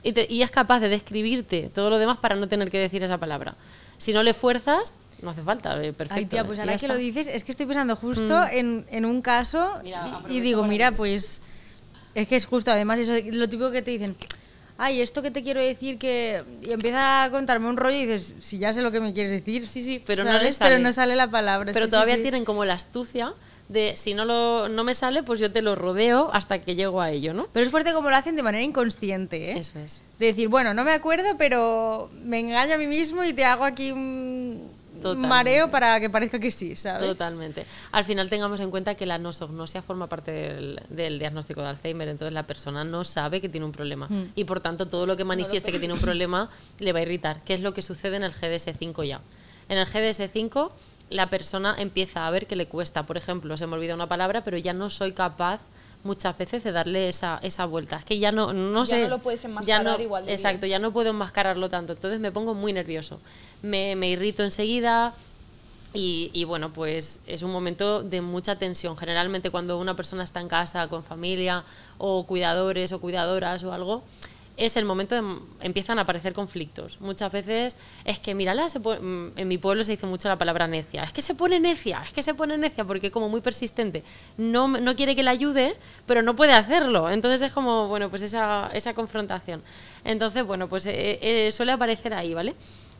y es capaz de describirte todo lo demás para no tener que decir esa palabra. Si no le fuerzas, no hace falta, perfecto. Ay, tía, pues ahora que lo dices, es que estoy pensando justo en un caso y digo, mira, pues es que es justo, además, eso, lo típico que te dicen, ay, esto que te quiero decir, y empieza a contarme un rollo y dices, si ya sé lo que me quieres decir. Sí, pero ¿sabes? Pero no sale la palabra. Pero todavía tienen como la astucia de, si no me sale, pues yo te lo rodeo hasta que llego a ello, ¿no? Pero es fuerte como lo hacen de manera inconsciente, ¿eh? Eso es. De decir, bueno, no me acuerdo, pero me engaño a mí mismo y te hago aquí un mareo para que parezca que sí, ¿sabes? Totalmente. Al final tengamos en cuenta que la nosognosia forma parte del diagnóstico de Alzheimer, entonces la persona no sabe que tiene un problema y por tanto todo lo que manifieste que tiene un problema le va a irritar, que es lo que sucede en el GDS5 ya. En el GDS5 la persona empieza a ver que le cuesta, por ejemplo, se me olvida una palabra, pero ya no soy capaz muchas veces de darle esa vuelta. Es que ya no sé. Ya no lo puedes enmascarar igual de exacto, bien. ya no puedo enmascararlo tanto. Entonces me pongo muy nervioso. Me irrito enseguida. Y bueno, pues es un momento de mucha tensión. Generalmente cuando una persona está en casa con familia o cuidadores o cuidadoras o algo, es el momento de empiezan a aparecer conflictos. Muchas veces es que, mírala, en mi pueblo se dice mucho la palabra necia. Es que se pone necia, porque es como muy persistente. No quiere que le ayude, pero no puede hacerlo. Entonces es como, bueno, pues esa confrontación. Entonces, bueno, pues suele aparecer ahí, ¿vale?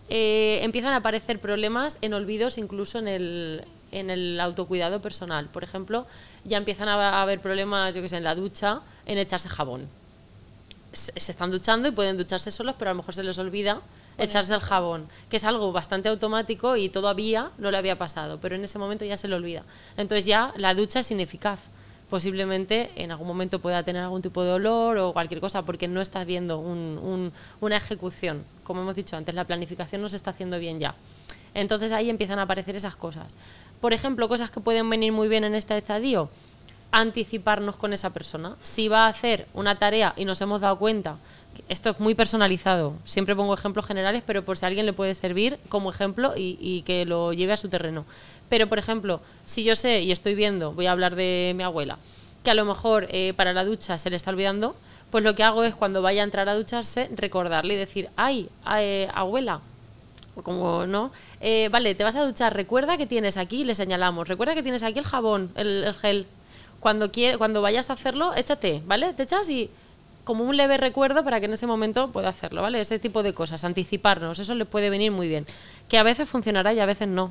Empiezan a aparecer problemas en olvidos incluso en el autocuidado personal. Por ejemplo, ya empiezan a haber problemas, yo que sé, en la ducha, en echarse jabón. Se están duchando y pueden ducharse solos, pero a lo mejor se les olvida echarse el jabón, que es algo bastante automático y todavía no le había pasado, pero en ese momento ya se le olvida. Entonces ya la ducha es ineficaz. Posiblemente en algún momento pueda tener algún tipo de olor o cualquier cosa porque no estás viendo una ejecución. Como hemos dicho antes, la planificación no se está haciendo bien ya. Entonces ahí empiezan a aparecer esas cosas. Por ejemplo, cosas que pueden venir muy bien en este estadio, anticiparnos con esa persona. Si va a hacer una tarea y nos hemos dado cuenta, esto es muy personalizado, siempre pongo ejemplos generales, pero por si a alguien le puede servir como ejemplo y que lo lleve a su terreno. Pero, por ejemplo, si yo sé y estoy viendo, voy a hablar de mi abuela, que a lo mejor para la ducha se le está olvidando, pues lo que hago es cuando vaya a entrar a ducharse, recordarle y decir, ay, abuela, como no, vale, te vas a duchar, recuerda que tienes aquí, le señalamos, recuerda que tienes aquí el jabón, el gel. Cuando vayas a hacerlo, échate, ¿vale? Te echas y como un leve recuerdo para que en ese momento pueda hacerlo, ¿vale? Ese tipo de cosas, anticiparnos, eso le puede venir muy bien. Que a veces funcionará y a veces no.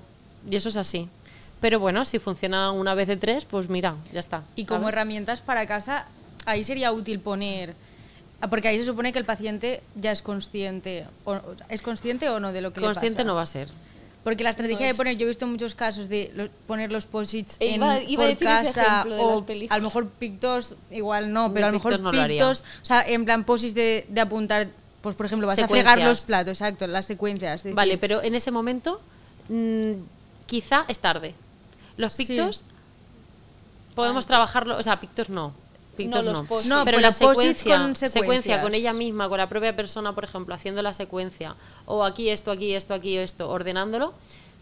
Y eso es así. Pero bueno, si funciona una vez de 3, pues mira, ya está. Y como herramientas para casa, ahí sería útil poner... Porque ahí se supone que el paciente ya es consciente. ¿Es consciente o no de lo que le pasa? Consciente no va a ser. Porque la estrategia de poner, yo he visto muchos casos de poner los posits por casa o a lo mejor pictos, igual no, pero a lo mejor no pictos, o sea, en plan posits de apuntar, pues por ejemplo, vas secuencias. A fregar los platos, exacto, las secuencias. Decir. Vale, pero en ese momento quizá es tarde. Los pictos podemos trabajarlo, o sea, pictos no. Pictos no, pero la secuencia con ella misma, con la propia persona, por ejemplo, haciendo la secuencia, o aquí esto, ordenándolo,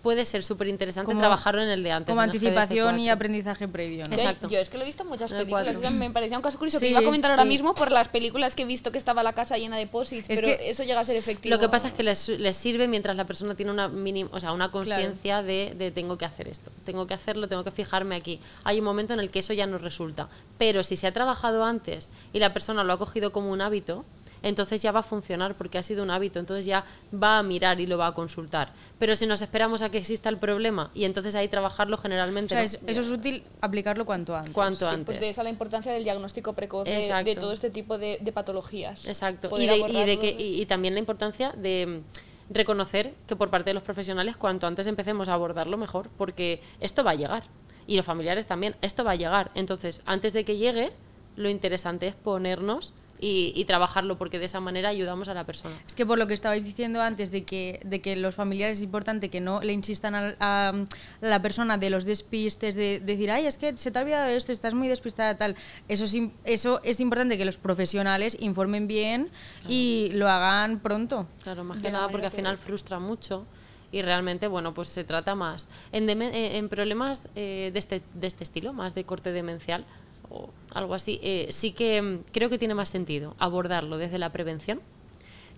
puede ser súper interesante trabajarlo en el de antes. Como anticipación y aprendizaje previo, ¿no? Exacto. Yo es que lo he visto en muchas películas, o sea, me parecía un caso curioso que iba a comentar ahora mismo por las películas que he visto que estaba la casa llena de posits, pero que eso llega a ser efectivo. Lo que pasa es que les sirve mientras la persona tiene una conciencia de tengo que hacer esto, tengo que hacerlo, tengo que fijarme aquí. Hay un momento en el que eso ya no resulta, pero si se ha trabajado antes y la persona lo ha cogido como un hábito, entonces ya va a funcionar porque ha sido un hábito, entonces ya va a mirar y lo va a consultar. Pero si nos esperamos a que exista el problema y entonces ahí trabajarlo generalmente... O sea, eso es útil aplicarlo cuanto antes. Antes. Pues de esa la importancia del diagnóstico precoz de todo este tipo de patologías. Exacto. Y también la importancia de reconocer que por parte de los profesionales cuanto antes empecemos a abordarlo mejor, porque esto va a llegar. Y los familiares también, esto va a llegar. Entonces, antes de que llegue, lo interesante es ponernos... Y trabajarlo, porque de esa manera ayudamos a la persona. Es que por lo que estabais diciendo antes de que los familiares es importante que no le insistan a la persona de los despistes, de decir, ay, es que se te ha olvidado esto, estás muy despistada, tal. Eso es importante que los profesionales informen bien y lo hagan pronto. Claro, más que nada porque al final frustra mucho y realmente, bueno, pues se trata más. En problemas de este estilo, más de corte demencial, o algo así, sí que creo que tiene más sentido abordarlo desde la prevención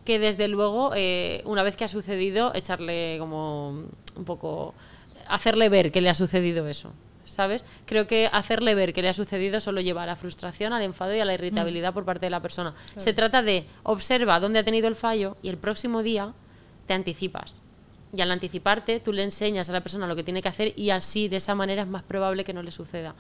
que desde luego una vez que ha sucedido echarle como un poco, hacerle ver que le ha sucedido eso, ¿sabes? Creo que hacerle ver que le ha sucedido solo lleva a la frustración, al enfado y a la irritabilidad por parte de la persona. Claro. Se trata de observa dónde ha tenido el fallo y el próximo día te anticipas. Y al anticiparte, tú le enseñas a la persona lo que tiene que hacer y así, de esa manera, es más probable que no le suceda.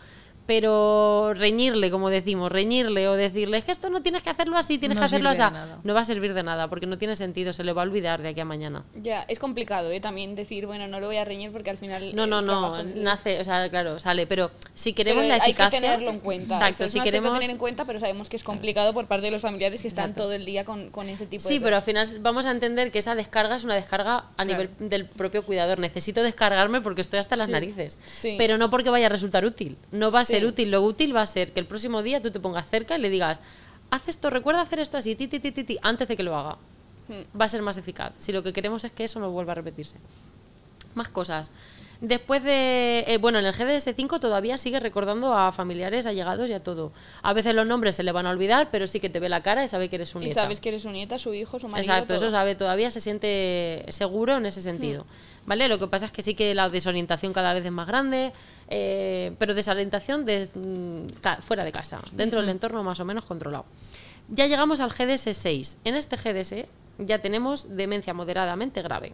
Pero reñirle, como decimos, reñirle o decirle, es que esto no tienes que hacerlo así, tienes que hacerlo así, no va a servir de nada, porque no tiene sentido, se le va a olvidar de aquí a mañana. Ya, es complicado, también decir, bueno, no lo voy a reñir porque al final... No, nace, o sea, claro, sale, pero si queremos la eficacia... Hay que tenerlo en cuenta. Exacto, si queremos... Hay que tener en cuenta, pero sabemos que es complicado por parte de los familiares que están todo el día con ese tipo de Sí, pero al final vamos a entender que esa descarga es una descarga a nivel del propio cuidador. Necesito descargarme porque estoy hasta las narices, pero no porque vaya a resultar útil, no va a ser útil. Lo útil va a ser que el próximo día tú te pongas cerca y le digas, haz esto, recuerda hacer esto así, antes de que lo haga. Va a ser más eficaz, si lo que queremos es que eso no vuelva a repetirse. Más cosas. Después de... bueno, en el GDS5 todavía sigue recordando a familiares, allegados y a todo. A veces los nombres se le van a olvidar, pero sí que te ve la cara y sabe que eres su nieta. Y sabes que eres su nieta, su hijo, su marido. Exacto, todo. eso sabe, todavía se siente seguro en ese sentido. ¿Vale? Lo que pasa es que sí que la desorientación cada vez es más grande, pero desorientación fuera de casa, dentro del entorno más o menos controlado. Ya llegamos al GDS6. En este GDS ya tenemos demencia moderadamente grave.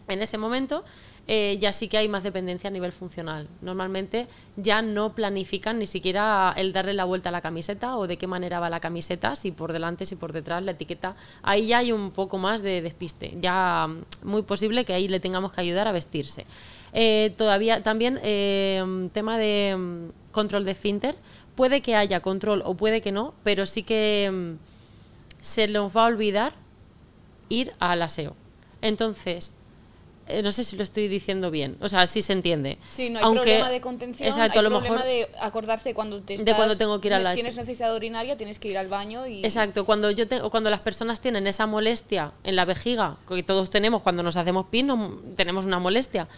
En ese momento ya sí que hay más dependencia a nivel funcional. Normalmente ya no planifican ni siquiera el darle la vuelta a la camiseta o de qué manera va la camiseta, si por delante, si por detrás, la etiqueta. Ahí ya hay un poco más de despiste. Ya muy posible que ahí le tengamos que ayudar a vestirse. Todavía también tema de control de esfínter. Puede que haya control o puede que no, pero sí que se nos va a olvidar ir al aseo. Entonces... no sé si lo estoy diciendo bien, o sea, sí se entiende. Sí, no hay problema de contención, exacto, hay a lo problema mejor, de acordarse cuando tengo que ir al tienes necesidad urinaria, tienes que ir al baño y... Exacto, cuando las personas tienen esa molestia en la vejiga, que todos tenemos cuando nos hacemos pis, tenemos una molestia,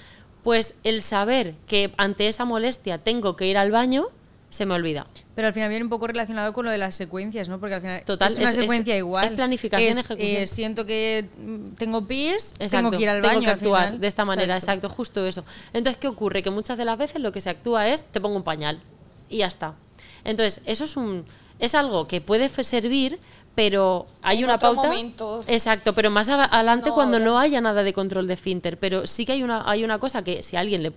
pues el saber que ante esa molestia tengo que ir al baño, se me olvida. Pero al final viene un poco relacionado con lo de las secuencias, ¿no? Porque al final total, es una secuencia igual. Es planificación, ejecución. Siento que tengo pis, exacto, tengo que ir al baño. Tengo que actuar final. de esta manera, exacto, justo eso. Entonces, ¿qué ocurre? Que muchas de las veces lo que se actúa es, te pongo un pañal y ya está. Entonces, eso es algo que puede servir, pero hay en una otro pauta. Momento. Exacto, pero más adelante cuando ahora. no haya nada de control de esfínter. Pero sí que hay una cosa que si a alguien le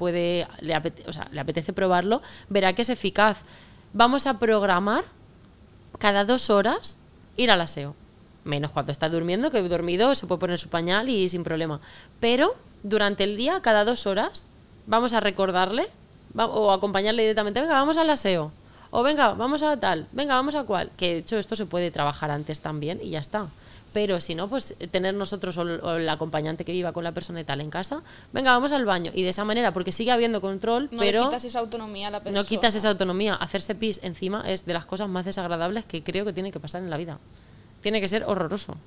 apetece probarlo, verá que es eficaz. Vamos a programar cada 2 horas ir al aseo. Menos cuando está durmiendo, que dormido se puede poner su pañal y sin problema. Pero durante el día, cada 2 horas, vamos a recordarle o acompañarle directamente. Venga, vamos al aseo. O venga, vamos a tal. Venga, vamos a cual. Que de hecho esto se puede trabajar antes también y ya está. Pero si no, pues tener nosotros o el acompañante que viva con la persona y tal en casa, venga, vamos al baño. Y de esa manera, porque sigue habiendo control, pero... No quitas esa autonomía a la persona. No quitas esa autonomía. Hacerse pis encima es de las cosas más desagradables que creo que tiene que pasar en la vida. Tiene que ser horroroso.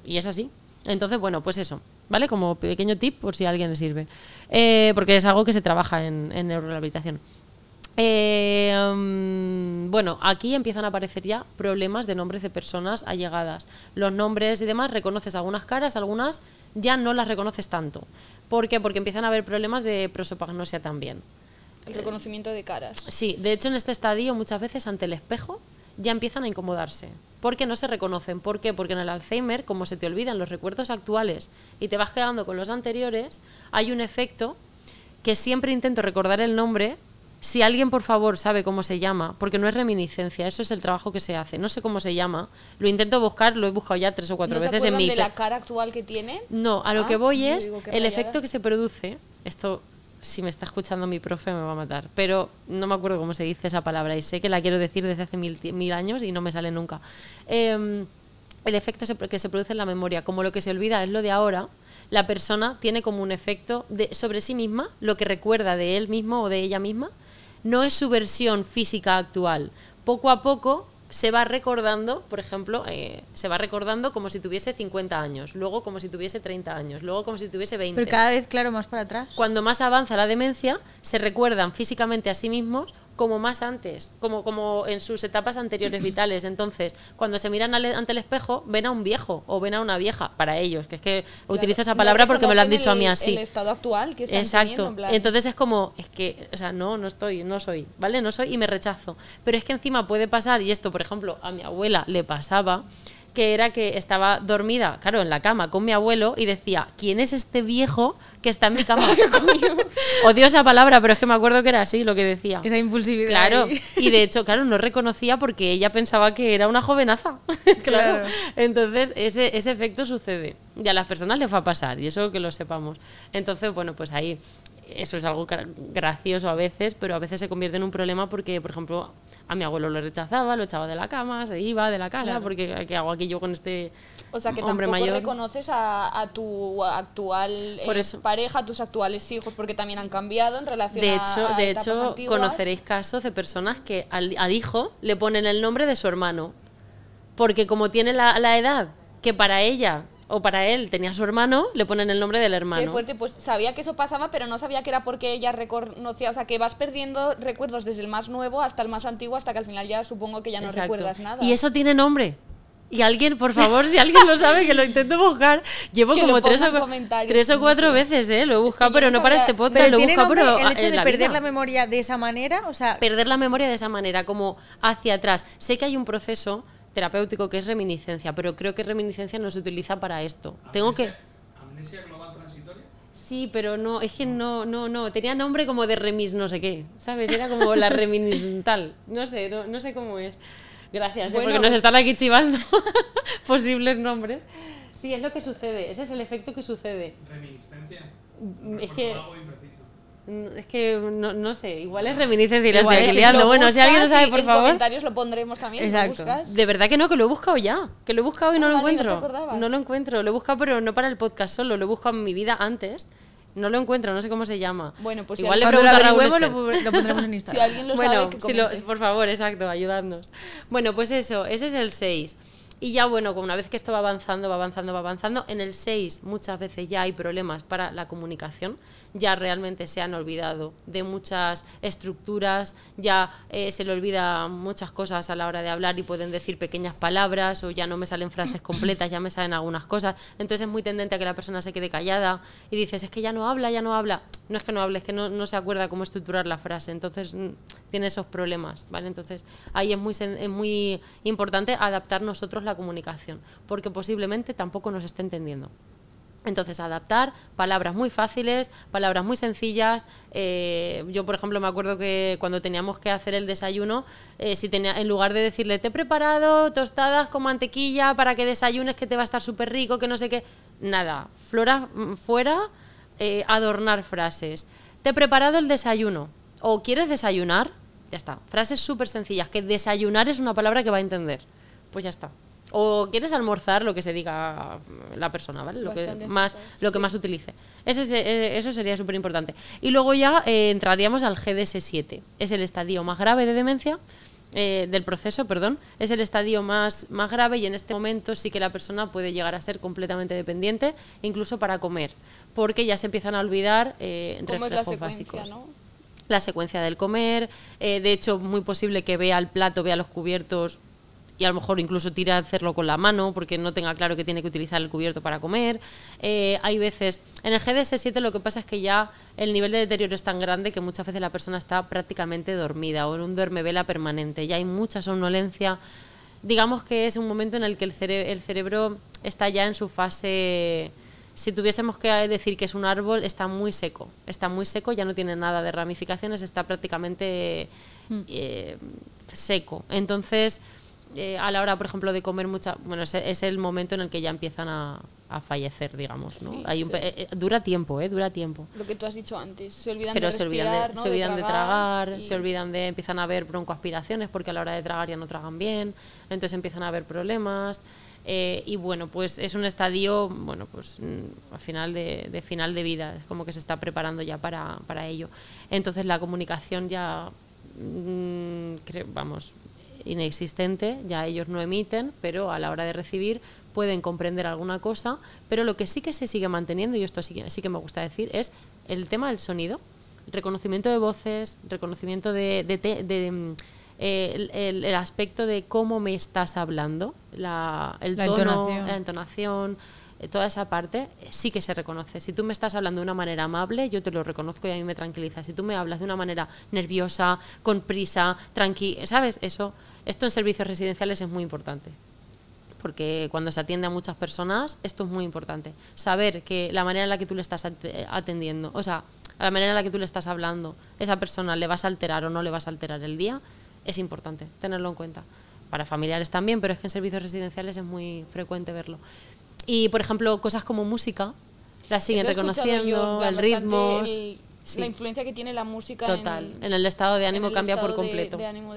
Y es así. Entonces, bueno, pues eso, ¿vale? Como pequeño tip por si a alguien le sirve. Porque es algo que se trabaja en neurorehabilitación. Bueno, aquí empiezan a aparecer ya problemas de nombres de personas allegadas. Los nombres y demás, reconoces algunas caras, algunas ya no las reconoces tanto. ¿Por qué? Porque empiezan a haber problemas de prosopagnosia también. El reconocimiento de caras. Sí, de hecho en este estadio muchas veces ante el espejo ya empiezan a incomodarse. Porque no se reconocen. ¿Por qué? Porque en el Alzheimer, como se te olvidan los recuerdos actuales y te vas quedando con los anteriores, hay un efecto que siempre intento recordar el nombre. Si alguien, por favor, sabe cómo se llama, porque no es reminiscencia, eso es el trabajo que se hace. No sé cómo se llama, lo intento buscar, lo he buscado ya 3 o 4 veces en mi... ¿No se acuerdan de la cara actual que tiene? No, a lo que voy es el rayada. efecto que se produce. Esto, si me está escuchando mi profe, me va a matar. Pero no me acuerdo cómo se dice esa palabra y sé que la quiero decir desde hace mil años y no me sale nunca. El efecto que se produce en la memoria, como lo que se olvida es lo de ahora, la persona tiene como un efecto sobre sí misma, lo que recuerda de él mismo o de ella misma, no es su versión física actual. Poco a poco se va recordando, por ejemplo, se va recordando como si tuviese 50 años, luego como si tuviese 30 años, luego como si tuviese 20. Pero cada vez, claro, más para atrás. Cuando más avanza la demencia, se recuerdan físicamente a sí mismos como más antes, como en sus etapas anteriores vitales. Entonces, cuando se miran ante el espejo, ven a un viejo o ven a una vieja, para ellos, que es que claro, utilizo esa palabra porque me lo han dicho a mí así. El estado actual que están exacto. teniendo, en plan. Entonces es como, es que, o sea, no soy, ¿vale? No soy y me rechazo. Pero es que encima puede pasar, y esto, por ejemplo, a mi abuela le pasaba, que era que estaba dormida, claro, en la cama con mi abuelo y decía, ¿quién es este viejo que está en mi cama? Odio esa palabra, pero es que me acuerdo que era así lo que decía. Esa impulsividad. Claro, ahí. y de hecho, claro, no reconocía porque ella pensaba que era una jovenaza. Claro. Entonces, ese efecto sucede. Y a las personas les va a pasar, y eso que lo sepamos. Entonces, bueno, pues ahí eso es algo gracioso a veces, pero a veces se convierte en un problema porque, por ejemplo, a mi abuelo lo rechazaba, lo echaba de la cama, se iba de la casa, claro. Porque ¿qué hago aquí yo con este o sea, que hombre tampoco mayor? reconoces a tu actual pareja, a tus actuales hijos, porque también han cambiado en relación a de etapas hecho, antiguas. conoceréis casos de personas que al hijo le ponen el nombre de su hermano, porque como tiene la edad que para ella o para él tenía a su hermano, le ponen el nombre del hermano. Qué fuerte, pues sabía que eso pasaba, pero no sabía que era porque ella reconocía, o sea, que vas perdiendo recuerdos desde el más nuevo hasta el más antiguo, hasta que al final ya supongo que ya no Exacto. recuerdas nada. Y eso tiene nombre. Y alguien, por favor, si alguien lo sabe, que lo intento buscar. Llevo que como 3 o 4 veces, lo he buscado, pero no para este podcast, lo he buscado, pero el hecho de la perder vida. la memoria de esa manera, o sea, Perder la memoria de esa manera, como hacia atrás. Sé que hay un proceso terapéutico que es reminiscencia, pero creo que reminiscencia no se utiliza para esto. Tengo que... ¿Amnesia global transitoria? Sí, pero no, es que no. Tenía nombre como de remis no sé qué, ¿sabes? Era como la reminiscental. No sé cómo es. Gracias, Bueno, porque nos pues- están aquí chivando posibles nombres. Sí, es lo que sucede, ese es el efecto que sucede. ¿Reminiscencia? Es que... Algo impreciso. Es que no sé, igual es reminiscencia y la Igual estoy es aquí liando. Lo Bueno, si alguien lo buscas sabe, y por en favor. comentarios lo pondremos también. Exacto. Lo buscas. De verdad que no, que lo he buscado ya. Que lo he buscado y no Ah, lo vale, ¿no te encuentro. acordabas? No lo encuentro. Lo he buscado, pero no para el podcast solo. Lo he buscado en mi vida antes. No lo encuentro, no sé cómo se llama. Bueno, pues si igual le cuando lo pregunto a Raúl averigüemos Esper. lo pondremos en Si Instagram. alguien lo Bueno, sabe, que si lo- comente. por favor, exacto, ayudadnos. Bueno, pues eso, ese es el 6. Y ya, bueno, como una vez que esto va avanzando, en el 6 muchas veces ya hay problemas para la comunicación, ya realmente se han olvidado de muchas estructuras, ya se le olvida muchas cosas a la hora de hablar y pueden decir pequeñas palabras o ya no me salen frases completas, ya me salen algunas cosas. Entonces es muy tendente a que la persona se quede callada y dices, es que ya no habla. No es que no hable, es que no se acuerda cómo estructurar la frase, entonces tiene esos problemas, ¿vale? Entonces ahí es muy importante adaptar nosotros la comunicación, porque posiblemente tampoco nos esté entendiendo. Entonces, adaptar palabras muy fáciles, palabras muy sencillas. Yo, por ejemplo, me acuerdo que cuando teníamos que hacer el desayuno, en lugar de decirle, te he preparado tostadas con mantequilla para que desayunes, que te va a estar súper rico, que no sé qué, nada, fuera, adornar frases. Te he preparado el desayuno. ¿O quieres desayunar? Ya está. Frases súper sencillas, que desayunar es una palabra que va a entender. Pues ya está. O quieres almorzar, lo que se diga la persona, ¿vale? Lo que más utilice. Eso sería súper importante. Y luego ya entraríamos al GDS-7. Es el estadio más grave de demencia, del proceso, perdón. Es el estadio más grave y en este momento sí que la persona puede llegar a ser completamente dependiente, incluso para comer, porque ya se empiezan a olvidar ¿Cómo es la reflejos secuencia, básicos. no? La secuencia del comer, de hecho, muy posible que vea el plato, vea los cubiertos y a lo mejor incluso tire a hacerlo con la mano porque no tenga claro que tiene que utilizar el cubierto para comer. Hay veces, en el GDS-7 lo que pasa es que ya el nivel de deterioro es tan grande que muchas veces la persona está prácticamente dormida o en un duermevela permanente. Ya hay mucha somnolencia. Digamos que es un momento en el que el cerebro está ya en su fase... Si tuviésemos que decir que es un árbol, está muy seco, ya no tiene nada de ramificaciones, está prácticamente seco. Entonces, a la hora, por ejemplo, de comer bueno, es el momento en el que ya empiezan a fallecer, digamos, ¿no? Sí, dura tiempo, dura tiempo. Lo que tú has dicho antes, se olvidan Pero de respirar, ¿no? se olvidan de tragar, y- se olvidan de, empiezan a haber broncoaspiraciones porque a la hora de tragar ya no tragan bien, entonces empiezan a haber problemas. Y bueno, pues es un estadio, bueno, pues al final de final de vida, es como que se está preparando ya para ello. Entonces la comunicación ya, vamos, inexistente, ya ellos no emiten, pero a la hora de recibir pueden comprender alguna cosa, pero lo que sí que se sigue manteniendo, y esto sí que me gusta decir, es el tema del sonido, reconocimiento de voces, reconocimiento el aspecto de cómo me estás hablando, el tono, la entonación, toda esa parte sí que se reconoce. Si tú me estás hablando de una manera amable, yo te lo reconozco y a mí me tranquiliza. Si tú me hablas de una manera nerviosa, con prisa, tranquila, ¿sabes? Esto en servicios residenciales es muy importante. Porque cuando se atiende a muchas personas, esto es muy importante. Saber que la manera en la que tú le estás atendiendo, o sea, la manera en la que tú le estás hablando, esa persona le vas a alterar o no le vas a alterar el día, es importante tenerlo en cuenta. Para familiares también, pero es que en servicios residenciales es muy frecuente verlo. Y, por ejemplo, cosas como música, las siguen reconociendo, el ritmo. La influencia que tiene la música total, en el estado de ánimo cambia por completo. De ánimo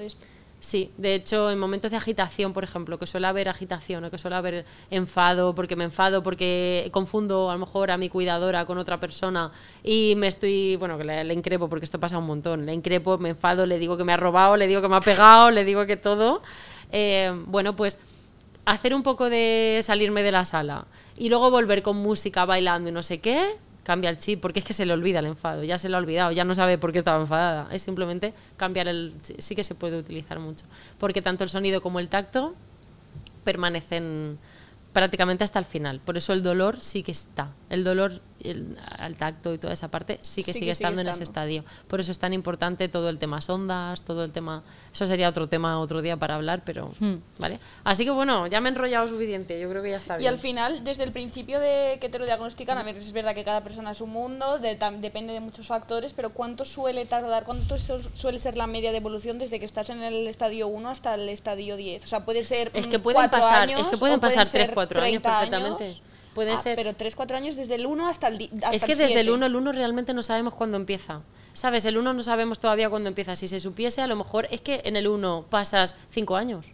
Sí, de hecho, en momentos de agitación, por ejemplo, que suele haber agitación o que suele haber enfado porque confundo a lo mejor a mi cuidadora con otra persona y que le increpo, porque esto pasa un montón, le increpo, me enfado, le digo que me ha robado, le digo que me ha pegado, le digo que todo. Bueno, pues hacer un poco de salirme de la sala y luego volver con música, bailando y no sé qué, cambia el chip, porque es que se le olvida el enfado, ya se lo ha olvidado, ya no sabe por qué estaba enfadada. Es simplemente cambiar el... Sí que se puede utilizar mucho, porque tanto el sonido como el tacto permanecen prácticamente hasta el final. Por eso el dolor sí que está. El dolor, al tacto y toda esa parte sí que sigue estando en ese estadio. Por eso es tan importante todo el tema sondas, todo el tema... Eso sería otro tema otro día para hablar, pero... ¿vale? Así que bueno, ya me he enrollado suficiente. Yo creo que ya está bien. Y al final, desde el principio de que te lo diagnostican, a ver, es verdad que cada persona es un mundo, depende de muchos factores, pero ¿cuánto suele tardar, cuánto suele ser la media de evolución desde que estás en el estadio 1 hasta el estadio 10? O sea, puede ser es que pueden 4 pasar, años, es que pueden pasar 3-4 años 30 perfectamente. Años. Pueden ser... Pero 3-4 años desde el 1 hasta el hasta Es que el desde 7. el 1 realmente no sabemos cuándo empieza. ¿Sabes? El 1 no sabemos todavía cuándo empieza. Si se supiese, a lo mejor es que en el 1 pasas 5 años.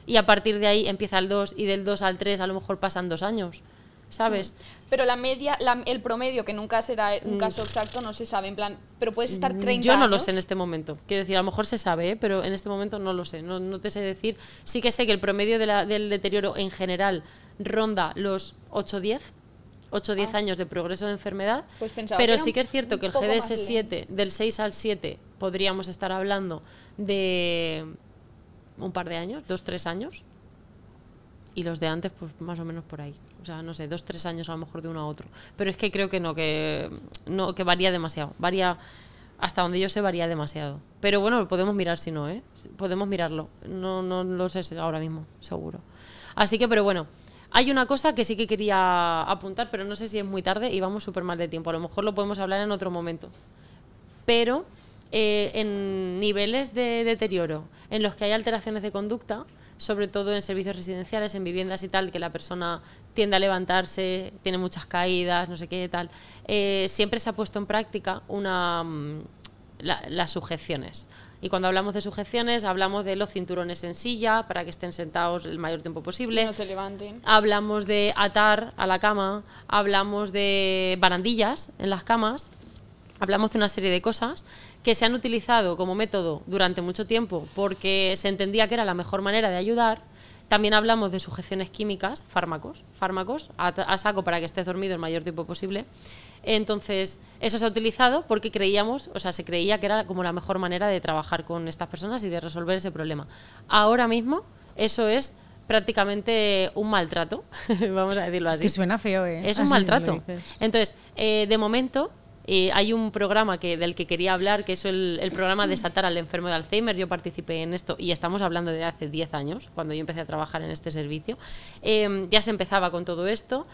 Y a partir de ahí empieza el 2 y del 2 al 3 a lo mejor pasan 2 años. ¿Sabes? Pero la media, el promedio, que nunca será un caso exacto, no se sabe. En plan, pero puedes estar 30 años. Yo no lo sé en este momento. Quiero decir, a lo mejor se sabe, pero en este momento no lo sé. No te sé decir. Sí que sé que el promedio del deterioro en general ronda los 8-10 años de progreso de enfermedad. Pues pensaba pero que sí que es cierto que el un poco más GDS7, del 6 al 7, podríamos estar hablando de un par de años, 2-3 años. Y los de antes, pues más o menos por ahí. O sea, no sé, 2-3 años a lo mejor de uno a otro. Pero es que creo que que varía demasiado. Hasta donde yo sé, varía demasiado. Pero bueno, lo podemos mirar si no, ¿eh? Podemos mirarlo. No lo sé ahora mismo, seguro. Así que, pero bueno, hay una cosa que sí que quería apuntar, pero no sé si es muy tarde y vamos súper mal de tiempo. A lo mejor lo podemos hablar en otro momento. Pero en niveles de deterioro en los que hay alteraciones de conducta, sobre todo en servicios residenciales, en viviendas y tal, que la persona tiende a levantarse, tiene muchas caídas, no sé qué tal, siempre se ha puesto en práctica las sujeciones. Y cuando hablamos de sujeciones, hablamos de los cinturones en silla para que estén sentados el mayor tiempo posible. No se levanten. Hablamos de atar a la cama, hablamos de barandillas en las camas, hablamos de una serie de cosas que se han utilizado como método durante mucho tiempo porque se entendía que era la mejor manera de ayudar. También hablamos de sujeciones químicas, fármacos a saco para que estés dormido el mayor tiempo posible. Entonces, eso se ha utilizado porque se creía que era como la mejor manera de trabajar con estas personas y de resolver ese problema. Ahora mismo, eso es prácticamente un maltrato, vamos a decirlo así. Es que suena feo, ¿eh? Es un Así maltrato. Entonces, de momento... hay un programa del que quería hablar, que es el programa Desatar al enfermo de Alzheimer. Yo participé en esto y estamos hablando de hace 10 años, cuando yo empecé a trabajar en este servicio. Ya se empezaba con todo esto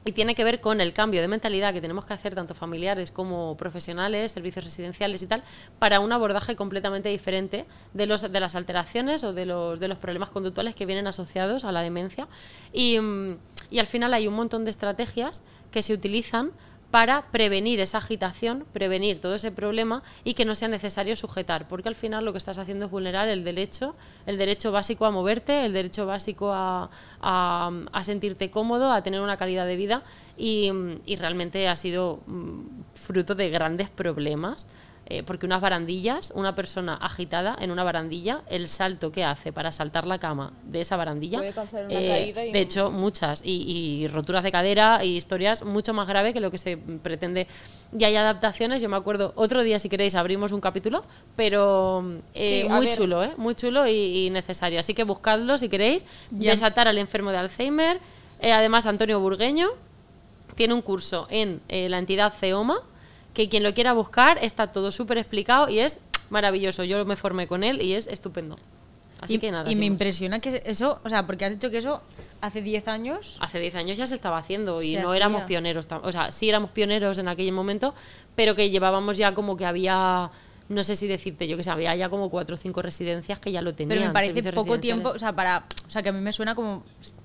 y tiene que ver con el cambio de mentalidad que tenemos que hacer tanto familiares como profesionales, servicios residenciales y tal, para un abordaje completamente diferente de las alteraciones o de los problemas conductuales que vienen asociados a la demencia. Y al final hay un montón de estrategias que se utilizan para prevenir esa agitación, prevenir todo ese problema y que no sea necesario sujetar, porque al final lo que estás haciendo es vulnerar el derecho básico a moverte, el derecho básico a sentirte cómodo, a tener una calidad de vida y realmente ha sido fruto de grandes problemas. Porque una persona agitada en una barandilla, el salto que hace para saltar la cama de esa barandilla, puede causar una caída de hecho muchas, y roturas de cadera y historias mucho más graves que lo que se pretende. Y hay adaptaciones, yo me acuerdo, otro día si queréis abrimos un capítulo, pero sí, muy chulo y necesario, así que buscadlo si queréis. Desatar al enfermo de Alzheimer. Además, Antonio Burgueño tiene un curso en la entidad CEOMA, que quien lo quiera buscar está todo súper explicado y es maravilloso. Yo me formé con él y es estupendo. Así que nada. Y me impresiona que eso, o sea, porque has dicho que eso hace 10 años... Hace 10 años ya se estaba haciendo y no éramos pioneros. O sea, sí éramos pioneros en aquel momento, pero que llevábamos ya como que había... No sé si decirte yo que había ya como 4 o 5 residencias que ya lo tenían. Pero me parece poco tiempo, o sea, que a mí me suena como,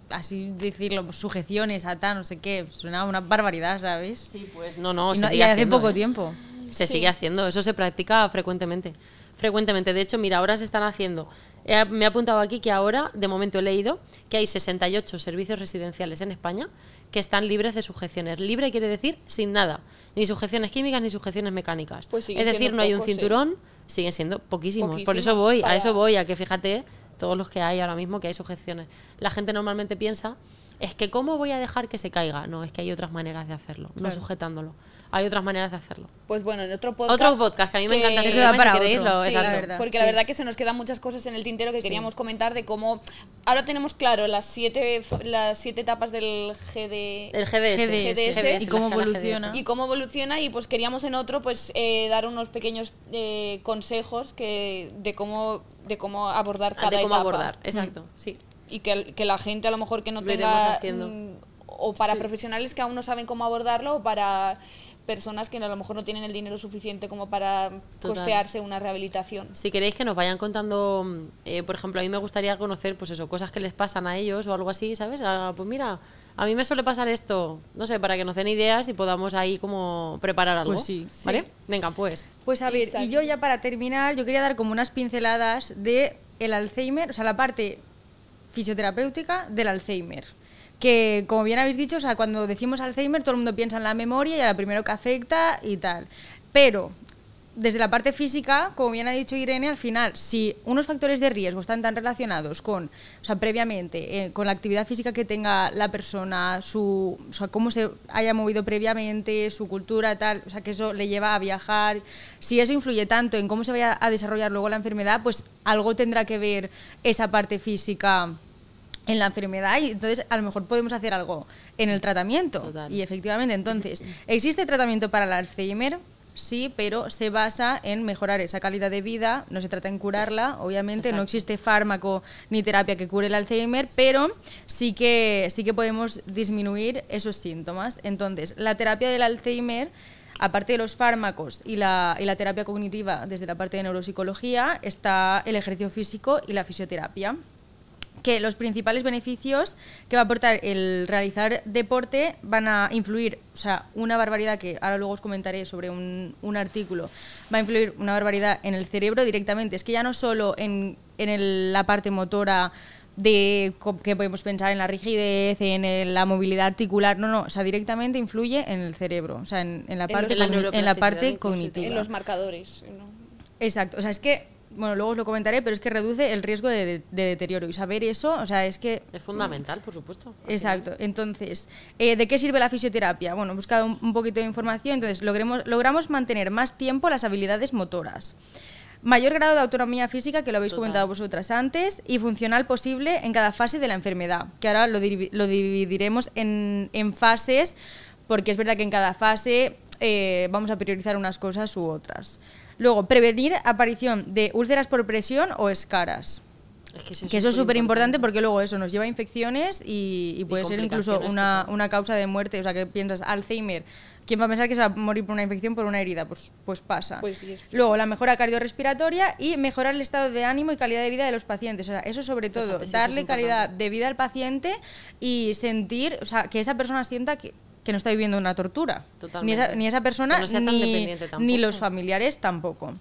así decirlo, sujeciones, no sé qué, suena una barbaridad, ¿sabes? Sí, pues no, y hace poco tiempo. Se sigue haciendo, eso se practica frecuentemente. De hecho, mira, ahora se están haciendo. Me he apuntado aquí que ahora, de momento he leído, que hay 68 servicios residenciales en España que están libres de sujeciones. Libre quiere decir sin nada, ni sujeciones químicas ni sujeciones mecánicas. Pues es decir, no hay un cinturón, siguen siendo poquísimos. Por eso voy, a que fíjate todos los que hay ahora mismo, que hay sujeciones. La gente normalmente piensa, es que ¿cómo voy a dejar que se caiga? No, es que hay otras maneras de hacerlo, no sujetándolo. Hay otras maneras de hacerlo. Pues bueno, en otro podcast... Otro podcast, que a mí me encanta ese Eso da tema, para si queréis, otro. Sí, exacto. la verdad. Porque la verdad que se nos quedan muchas cosas en el tintero que queríamos comentar de cómo... Ahora tenemos claro las siete etapas del El GDS. Y cómo la escala evoluciona. GDS. y cómo evoluciona, y pues queríamos en otro pues dar unos pequeños consejos de cómo abordar cada De cómo etapa. abordar, exacto, sí. Y que la gente a lo mejor que no Lo iremos tenga haciendo. o para profesionales que aún no saben cómo abordarlo, o para personas que a lo mejor no tienen el dinero suficiente como para costearse una rehabilitación. Si queréis que nos vayan contando, por ejemplo, a mí me gustaría conocer, pues eso, cosas que les pasan a ellos o algo así, ¿sabes? Pues mira, a mí me suele pasar esto, no sé, para que nos den ideas y podamos ahí como preparar algo. Pues sí. ¿Vale? Venga, pues. Pues a ver, Exacto. y yo ya para terminar, yo quería dar como unas pinceladas de el Alzheimer, o sea, la parte fisioterapéutica del Alzheimer. Que, como bien habéis dicho, o sea, cuando decimos Alzheimer, todo el mundo piensa en la memoria y a la primero que afecta y tal. Pero, desde la parte física, como bien ha dicho Irene, al final, si unos factores de riesgo están tan relacionados con, o sea, previamente, con la actividad física que tenga la persona, o sea, cómo se haya movido previamente, su cultura, tal, o sea, que eso le lleva a viajar, si eso influye tanto en cómo se vaya a desarrollar luego la enfermedad, pues algo tendrá que ver esa parte física en la enfermedad, y entonces a lo mejor podemos hacer algo en el tratamiento. Total. Y efectivamente, entonces, ¿existe tratamiento para el Alzheimer? Sí, pero se basa en mejorar esa calidad de vida, no se trata en curarla, obviamente. Exacto. No existe fármaco ni terapia que cure el Alzheimer, pero sí que podemos disminuir esos síntomas. Entonces, la terapia del Alzheimer, aparte de los fármacos y la terapia cognitiva desde la parte de neuropsicología, está el ejercicio físico y la fisioterapia. Que los principales beneficios que va a aportar el realizar deporte van a influir, o sea, una barbaridad, que ahora luego os comentaré sobre un artículo, va a influir una barbaridad en el cerebro directamente. Es que ya no solo en la parte motora que podemos pensar en la rigidez, en la movilidad articular, no, o sea, directamente influye en el cerebro, o sea, en la parte neuroplasticidad, cognitiva. En los marcadores, ¿no? Exacto, o sea, es que, bueno, luego os lo comentaré, pero es que reduce el riesgo de deterioro, y saber eso, o sea, es que... Es fundamental, por supuesto. Exacto. Entonces, ¿de qué sirve la fisioterapia? Bueno, he buscado un poquito de información. Entonces, logramos mantener más tiempo las habilidades motoras. Mayor grado de autonomía física, que lo habéis comentado vosotras antes, y funcional posible en cada fase de la enfermedad, que ahora lo dividiremos en fases, porque es verdad que en cada fase vamos a priorizar unas cosas u otras. Luego, prevenir aparición de úlceras por presión o escaras. Que eso es súper importante, porque luego eso nos lleva a infecciones y puede ser incluso una causa de muerte. O sea, que piensas, Alzheimer, ¿quién va a pensar que se va a morir por una infección, por una herida? Pues pasa. Pues sí, luego, la mejora cardiorrespiratoria y mejorar el estado de ánimo y calidad de vida de los pacientes. O sea, eso sobre todo, darle calidad de vida al paciente y sentir, o sea, que esa persona sienta que no está viviendo una tortura. Ni esa persona, no ni los familiares tampoco.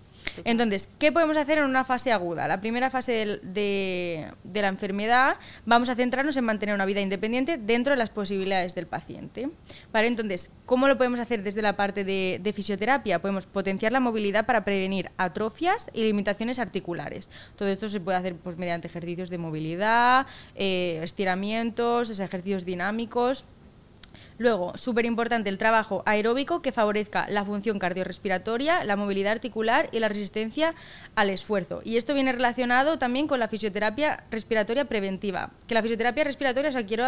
Entonces, ¿qué podemos hacer en una fase aguda? La primera fase de la enfermedad, vamos a centrarnos en mantener una vida independiente dentro de las posibilidades del paciente. ¿Vale? Entonces, ¿cómo lo podemos hacer desde la parte de fisioterapia? Podemos potenciar la movilidad para prevenir atrofias y limitaciones articulares. Todo esto se puede hacer pues, mediante ejercicios de movilidad, estiramientos, ejercicios dinámicos. Luego, súper importante, el trabajo aeróbico que favorezca la función cardiorrespiratoria, la movilidad articular y la resistencia al esfuerzo. Y esto viene relacionado también con la fisioterapia respiratoria preventiva. Que la fisioterapia respiratoria, o sea, quiero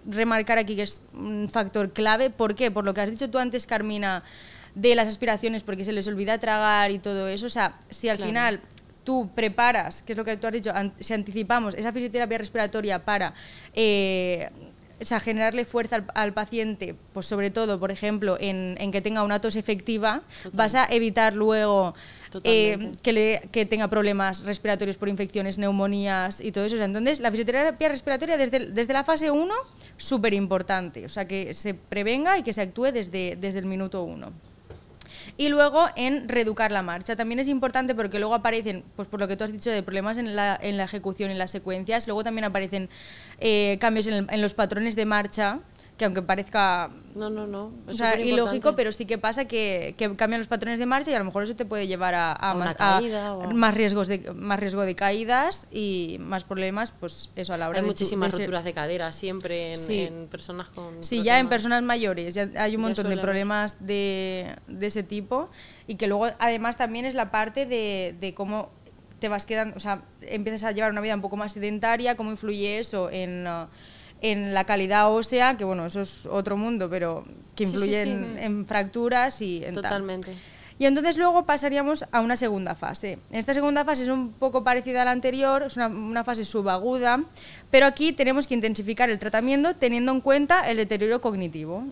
remarcar aquí que es un factor clave. ¿Por qué? Por lo que has dicho tú antes, Carmina, de las aspiraciones, porque se les olvida tragar y todo eso. O sea, si al final tú preparas, que es lo que tú has dicho, si anticipamos esa fisioterapia respiratoria para... o sea, generarle fuerza al paciente, pues sobre todo, por ejemplo, en que tenga una tos efectiva, vas a evitar luego que tenga problemas respiratorios por infecciones, neumonías y todo eso. O sea, entonces, la fisioterapia respiratoria desde la fase 1, súper importante. O sea, que se prevenga y que se actúe desde el minuto 1. Y luego en reeducar la marcha. También es importante porque luego aparecen, pues por lo que tú has dicho, de problemas en la ejecución, en las secuencias. Luego también aparecen cambios en los patrones de marcha, que aunque parezca No. o Es sea, superimportante. ilógico, pero sí que pasa que cambian los patrones de marcha y a lo mejor eso te puede llevar a una caída o- más riesgo de caídas y más problemas, pues eso a la hora Hay de muchísimas de ser- roturas de cadera siempre Sí. en personas con Sí, ya en problemas. personas mayores ya hay un Ya montón de suele haber. problemas de ese tipo y que luego además también es la parte de cómo te vas quedando, o sea, empiezas a llevar una vida un poco más sedentaria, cómo influye eso en la calidad ósea, que bueno, eso es otro mundo, pero que Sí, influye sí. en fracturas y en tal. Totalmente. Y entonces luego pasaríamos a una segunda fase. Esta segunda fase es un poco parecida a la anterior, es una fase subaguda, pero aquí tenemos que intensificar el tratamiento teniendo en cuenta el deterioro cognitivo.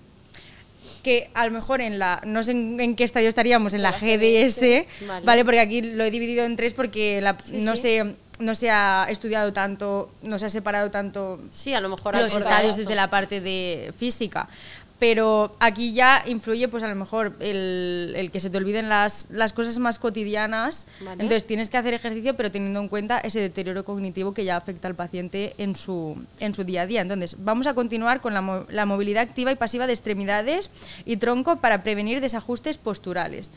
Que a lo mejor no sé en qué estadio estaríamos, en la GDS, ¿vale? Porque aquí lo he dividido en 3 porque no se ha estudiado tanto, no se ha separado tanto Sí, a lo mejor los algo estadios de desde la parte de física. Pero aquí ya influye, pues a lo mejor, el que se te olviden las cosas más cotidianas. Vale. Entonces tienes que hacer ejercicio, pero teniendo en cuenta ese deterioro cognitivo que ya afecta al paciente en su día a día. Entonces, vamos a continuar con la movilidad activa y pasiva de extremidades y tronco para prevenir desajustes posturales.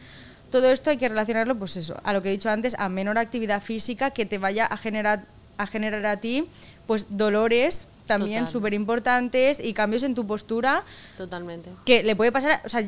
Todo esto hay que relacionarlo, pues eso, a lo que he dicho antes, a menor actividad física que te vaya a generar a ti, pues dolores también Total. súper importantes y cambios en tu postura Totalmente. que le puede pasar, o sea,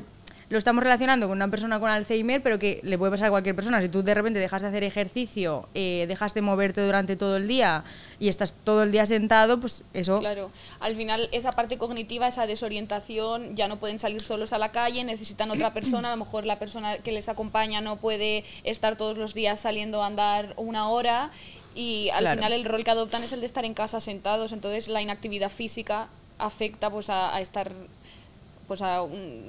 lo estamos relacionando con una persona con Alzheimer, pero que le puede pasar a cualquier persona. Si tú de repente dejas de hacer ejercicio, dejas de moverte durante todo el día y estás todo el día sentado, pues eso... Claro, al final esa parte cognitiva, esa desorientación, ya no pueden salir solos a la calle, necesitan otra persona, a lo mejor la persona que les acompaña no puede estar todos los días saliendo a andar 1 hora y al Claro. final el rol que adoptan es el de estar en casa sentados, entonces la inactividad física afecta pues a estar pues a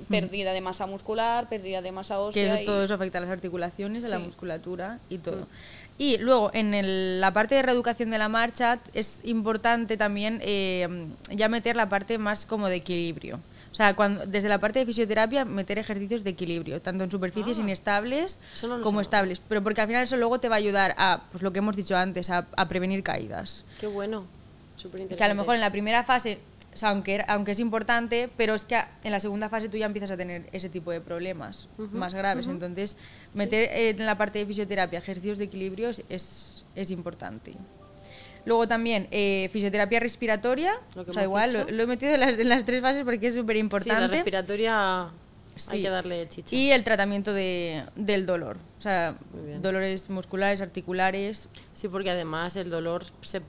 pérdida de masa muscular, pérdida de masa ósea. Que todo eso afecta a las articulaciones, a la Sí. musculatura y todo. Y luego, en la parte de reeducación de la marcha, es importante también ya meter la parte más como de equilibrio. O sea, desde la parte de fisioterapia, meter ejercicios de equilibrio, tanto en superficies inestables Eso no lo como sabía. estables. Pero porque al final eso luego te va a ayudar a, pues lo que hemos dicho antes, a prevenir caídas. Qué bueno. Súper interesante. Que a lo mejor en la primera fase, o sea, aunque es importante, pero es que en la segunda fase tú ya empiezas a tener ese tipo de problemas más graves. Entonces, meter en la parte de fisioterapia ejercicios de equilibrio es importante. Luego también fisioterapia respiratoria, Lo que o sea, hemos igual dicho. lo he metido en las 3 fases porque es súper Sí, la importante. respiratoria Sí. hay que darle chicha. Y el tratamiento del dolor, o sea, Muy bien. dolores musculares, articulares. Sí, porque además el dolor se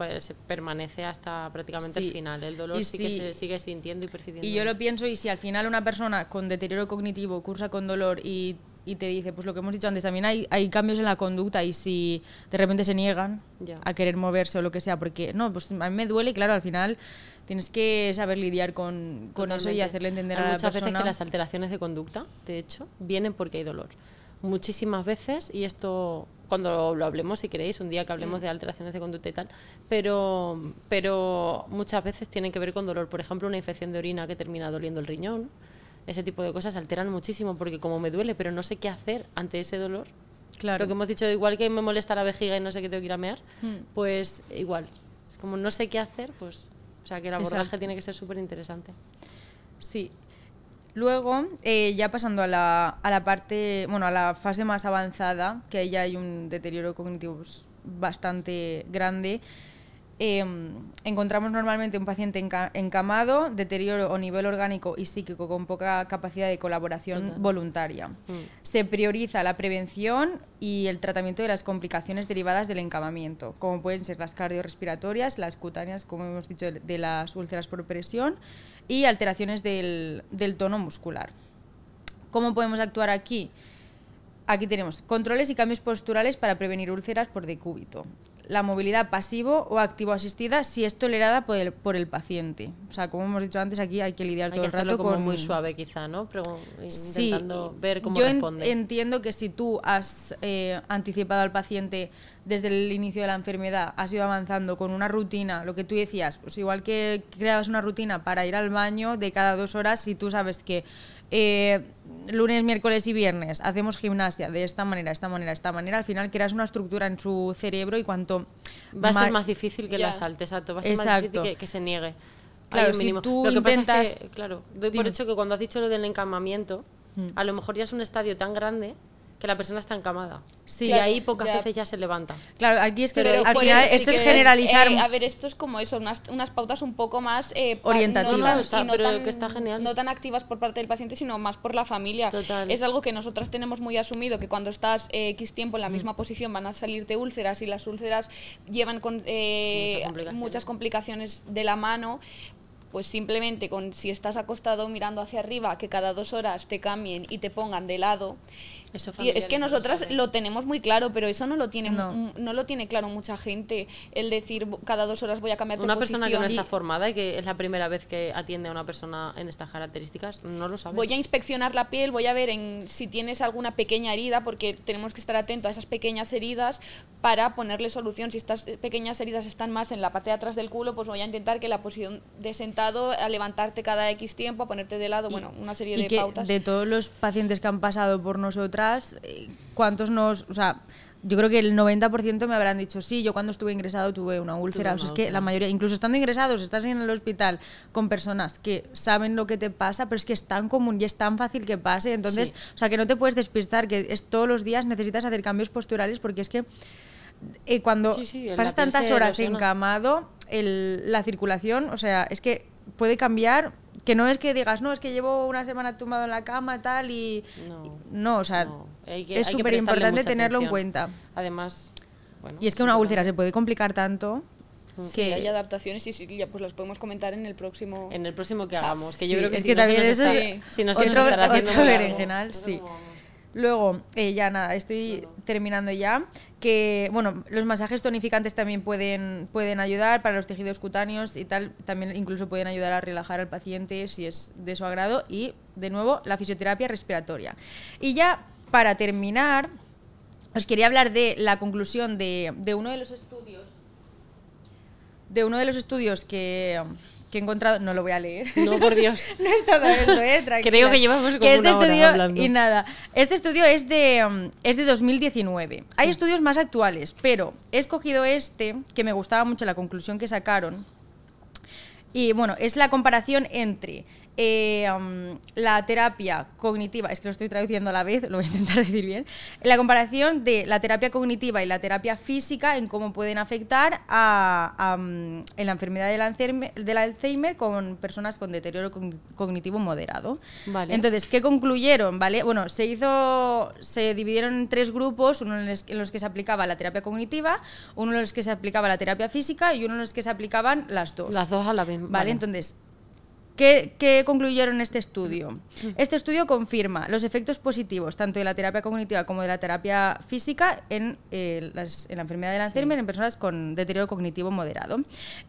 permanece hasta prácticamente Sí. el final. El dolor Y sí que sí. se sigue sintiendo y percibiendo. Y yo lo pienso, y si al final una persona con deterioro cognitivo cursa con dolor y te dice, pues lo que hemos dicho antes, también hay cambios en la conducta y si de repente se niegan Ya. a querer moverse o lo que sea, porque no, pues a mí me duele y claro, al final tienes que saber lidiar con eso y Totalmente. hacerle entender Hay a la muchas persona. veces que las alteraciones de conducta, de hecho, vienen porque hay dolor. Muchísimas veces, y esto cuando lo hablemos, si queréis, un día que hablemos de alteraciones de conducta y tal, pero muchas veces tienen que ver con dolor. Por ejemplo, una infección de orina que termina doliendo el riñón. Ese tipo de cosas alteran muchísimo porque como me duele, pero no sé qué hacer ante ese dolor. Claro. Lo que hemos dicho, igual que me molesta la vejiga y no sé qué tengo que ir a mear, Mm. pues igual. Es como no sé qué hacer, pues... O sea, que el abordaje Exacto. tiene que ser súper interesante. Sí. Luego, ya pasando a la parte, bueno, a la fase más avanzada, que ahí ya hay un deterioro cognitivo pues, bastante grande, encontramos normalmente un paciente encamado, deterioro a nivel orgánico y psíquico con poca capacidad de colaboración Total. voluntaria. Se prioriza la prevención y el tratamiento de las complicaciones derivadas del encamamiento, como pueden ser las cardiorrespiratorias, las cutáneas, como hemos dicho, de las úlceras por presión, y alteraciones del tono muscular. ¿Cómo podemos actuar aquí? Aquí tenemos controles y cambios posturales para prevenir úlceras por decúbito. La movilidad pasivo o activo asistida si es tolerada por el paciente. O sea, como hemos dicho antes, aquí hay que lidiar Hay todo que el hacerlo rato como con... muy suave quizá, ¿no? Sí, Intentando ver cómo yo responde. entiendo que si tú has anticipado al paciente desde el inicio de la enfermedad, has ido avanzando con una rutina, lo que tú decías, pues igual que creabas una rutina para ir al baño de cada 2 horas, si tú sabes que lunes, miércoles y viernes hacemos gimnasia de esta manera, al final creas una estructura en su cerebro y cuanto Va a ser más difícil que Ya. la salte, exacto. Va a ser más Exacto. difícil que se niegue. Claro, hay un si mínimo. tú Lo que pasa intentas- es que, claro, doy por Dime. hecho que cuando has dicho lo del encamamiento, a lo mejor ya es un estadio tan grande que la persona está encamada. Sí. Y Claro, ahí pocas ya. veces ya se levanta. Claro, aquí es que Pero al por final eso sí esto es que generalizar. a ver, esto es como eso, unas pautas un poco más Orientativas. no tan- No, está- y no pero tan- que está genial. no tan activas por parte del paciente, sino más por la familia. Total. Es algo que nosotras tenemos muy asumido, que cuando estás X tiempo en la misma posición van a salirte úlceras, y las úlceras llevan con muchas complicaciones de la mano. Pues simplemente si estás acostado mirando hacia arriba, que cada 2 horas te cambien y te pongan de lado. Eso Y es que familiares no nosotras saben. lo tenemos muy claro, pero eso no lo tiene No. no lo tiene claro mucha gente, el decir cada 2 horas voy a cambiar de Una persona que no posición. está formada y que es la primera vez que atiende a una persona en estas características, no lo sabe. Voy a inspeccionar la piel, voy a ver si tienes alguna pequeña herida, porque tenemos que estar atentos a esas pequeñas heridas para ponerle solución. Si estas pequeñas heridas están más en la parte de atrás del culo, pues voy a intentar que la posición de sentado, a levantarte cada X tiempo, a ponerte de lado, bueno, una serie Y de que pautas. de todos los pacientes que han pasado por nosotras, ¿cuántos nos...? O sea, yo creo que el 90% me habrán dicho, sí, yo cuando estuve ingresado tuve una úlcera. Tuve O sea, una es que úlcera. la mayoría, incluso estando ingresados, estás en el hospital con personas que saben lo que te pasa, pero es que es tan común y es tan fácil que pase. Entonces, Sí. o sea, que no te puedes despistar, que es todos los días necesitas hacer cambios posturales, porque es que cuando Sí, sí, la pasas piel tantas se horas erosiona. encamado, la circulación, o sea, es que puede cambiar, que no es que digas, no, es que llevo una semana tumbado en la cama tal y no, o sea, No, es hay que súper prestarle importante mucha tenerlo en atención. cuenta. Además, bueno, Y es que una úlcera se puede complicar tanto Sí, hay adaptaciones y sí, ya pues las podemos comentar en el próximo. en el próximo que hagamos, que Sí, yo creo que es si que no se también nos eso está- es si no se nos otro, estará haciendo otro muy largo. berenjenal, sí. Luego, ya nada, estoy terminando ya, que bueno, los masajes tonificantes también pueden ayudar para los tejidos cutáneos y tal, también incluso pueden ayudar a relajar al paciente si es de su agrado, y de nuevo la fisioterapia respiratoria. Y ya para terminar, os quería hablar de la conclusión de uno de los estudios que he encontrado, no lo voy a leer. No, por Dios. No es todo esto, tranquila. Creo que llevamos como este una hora estudio, hablando. y nada, este estudio es de 2019. Hay estudios más actuales, pero he escogido este, que me gustaba mucho la conclusión que sacaron. Y bueno, es la comparación entre la terapia cognitiva, es que lo estoy traduciendo a la vez, lo voy a intentar decir bien, la comparación de la terapia cognitiva y la terapia física en cómo pueden afectar en la enfermedad del Alzheimer con personas con deterioro cognitivo moderado. Vale. Entonces, ¿qué concluyeron? ¿Vale? Bueno, se dividieron en 3 grupos, uno en los que se aplicaba la terapia cognitiva, uno en los que se aplicaba la terapia física y uno en los que se aplicaban las dos. Las dos a la vez. Vale, entonces, ¿qué concluyeron en este estudio? Este estudio confirma los efectos positivos tanto de la terapia cognitiva como de la terapia física en la enfermedad del Alzheimer en personas con deterioro cognitivo moderado.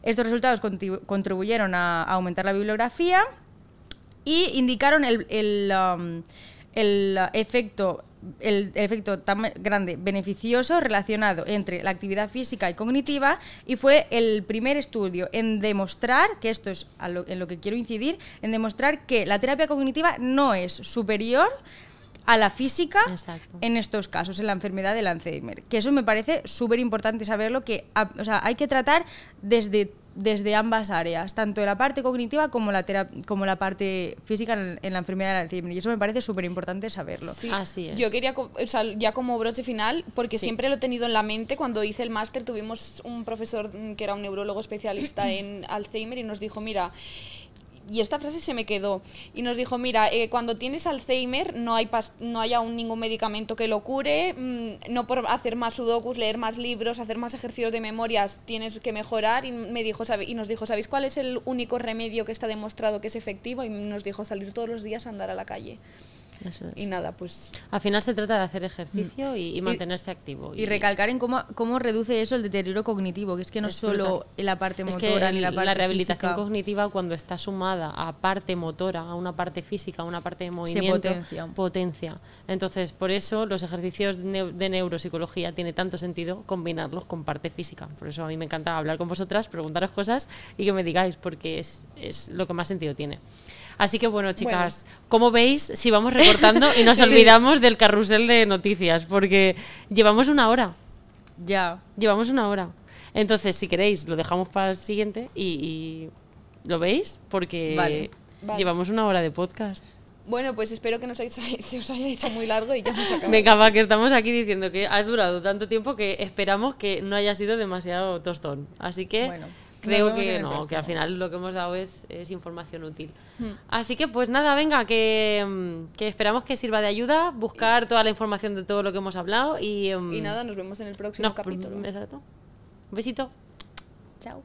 Estos resultados contribuyeron a aumentar la bibliografía y indicaron el efecto tan grande beneficioso relacionado entre la actividad física y cognitiva, y fue el primer estudio en demostrar, que esto es en lo que quiero incidir, en demostrar que la terapia cognitiva no es superior a la física. Exacto. En estos casos, en la enfermedad del Alzheimer. Que eso me parece súper importante saberlo, que o sea, hay que tratar desde ambas áreas, tanto la parte cognitiva como la parte física en la enfermedad del Alzheimer. Y eso me parece súper importante saberlo. Sí. Así es. Yo quería, o sea, ya como broche final, porque Sí. siempre lo he tenido en la mente, cuando hice el máster tuvimos un profesor que era un neurólogo especialista en Alzheimer y nos dijo, mira, y esta frase se me quedó, y nos dijo, mira, cuando tienes Alzheimer no hay aún ningún medicamento que lo cure, no por hacer más sudokus, leer más libros, hacer más ejercicios de memorias tienes que mejorar, y nos dijo, ¿sabéis cuál es el único remedio que está demostrado que es efectivo? Y nos dijo, salir todos los días a andar a la calle. Eso es. Y nada, pues Al final se trata de hacer ejercicio y mantenerse activo. Y recalcar en cómo reduce eso el deterioro cognitivo, que es que no Es solo brutal. en la parte Es motora que ni la parte la rehabilitación física. cognitiva, cuando está sumada a parte motora, a una parte física, a una parte de movimiento, potencia. Entonces, por eso los ejercicios de neuropsicología tiene tanto sentido combinarlos con parte física. Por eso a mí me encanta hablar con vosotras, preguntaros cosas y que me digáis, porque es lo que más sentido tiene. Así que bueno, chicas, como veis, si vamos recortando y nos olvidamos del carrusel de noticias, porque llevamos una hora. Ya. Llevamos una hora. Entonces, si queréis, lo dejamos para el siguiente y ¿Lo veis? Porque Vale. llevamos 1 hora de podcast. Bueno, pues espero que no se os haya hecho muy largo y ya hemos acabado. Venga, va, que estamos aquí diciendo que ha durado tanto tiempo que esperamos que no haya sido demasiado tostón. Así que Bueno, creo nos vemos en que el no, que próximo. al final lo que hemos dado es información útil. Así que pues nada, venga, que esperamos que sirva de ayuda, buscar toda la información de todo lo que hemos hablado y Y nada, nos vemos en el próximo capítulo. Exacto. Un besito. Chao.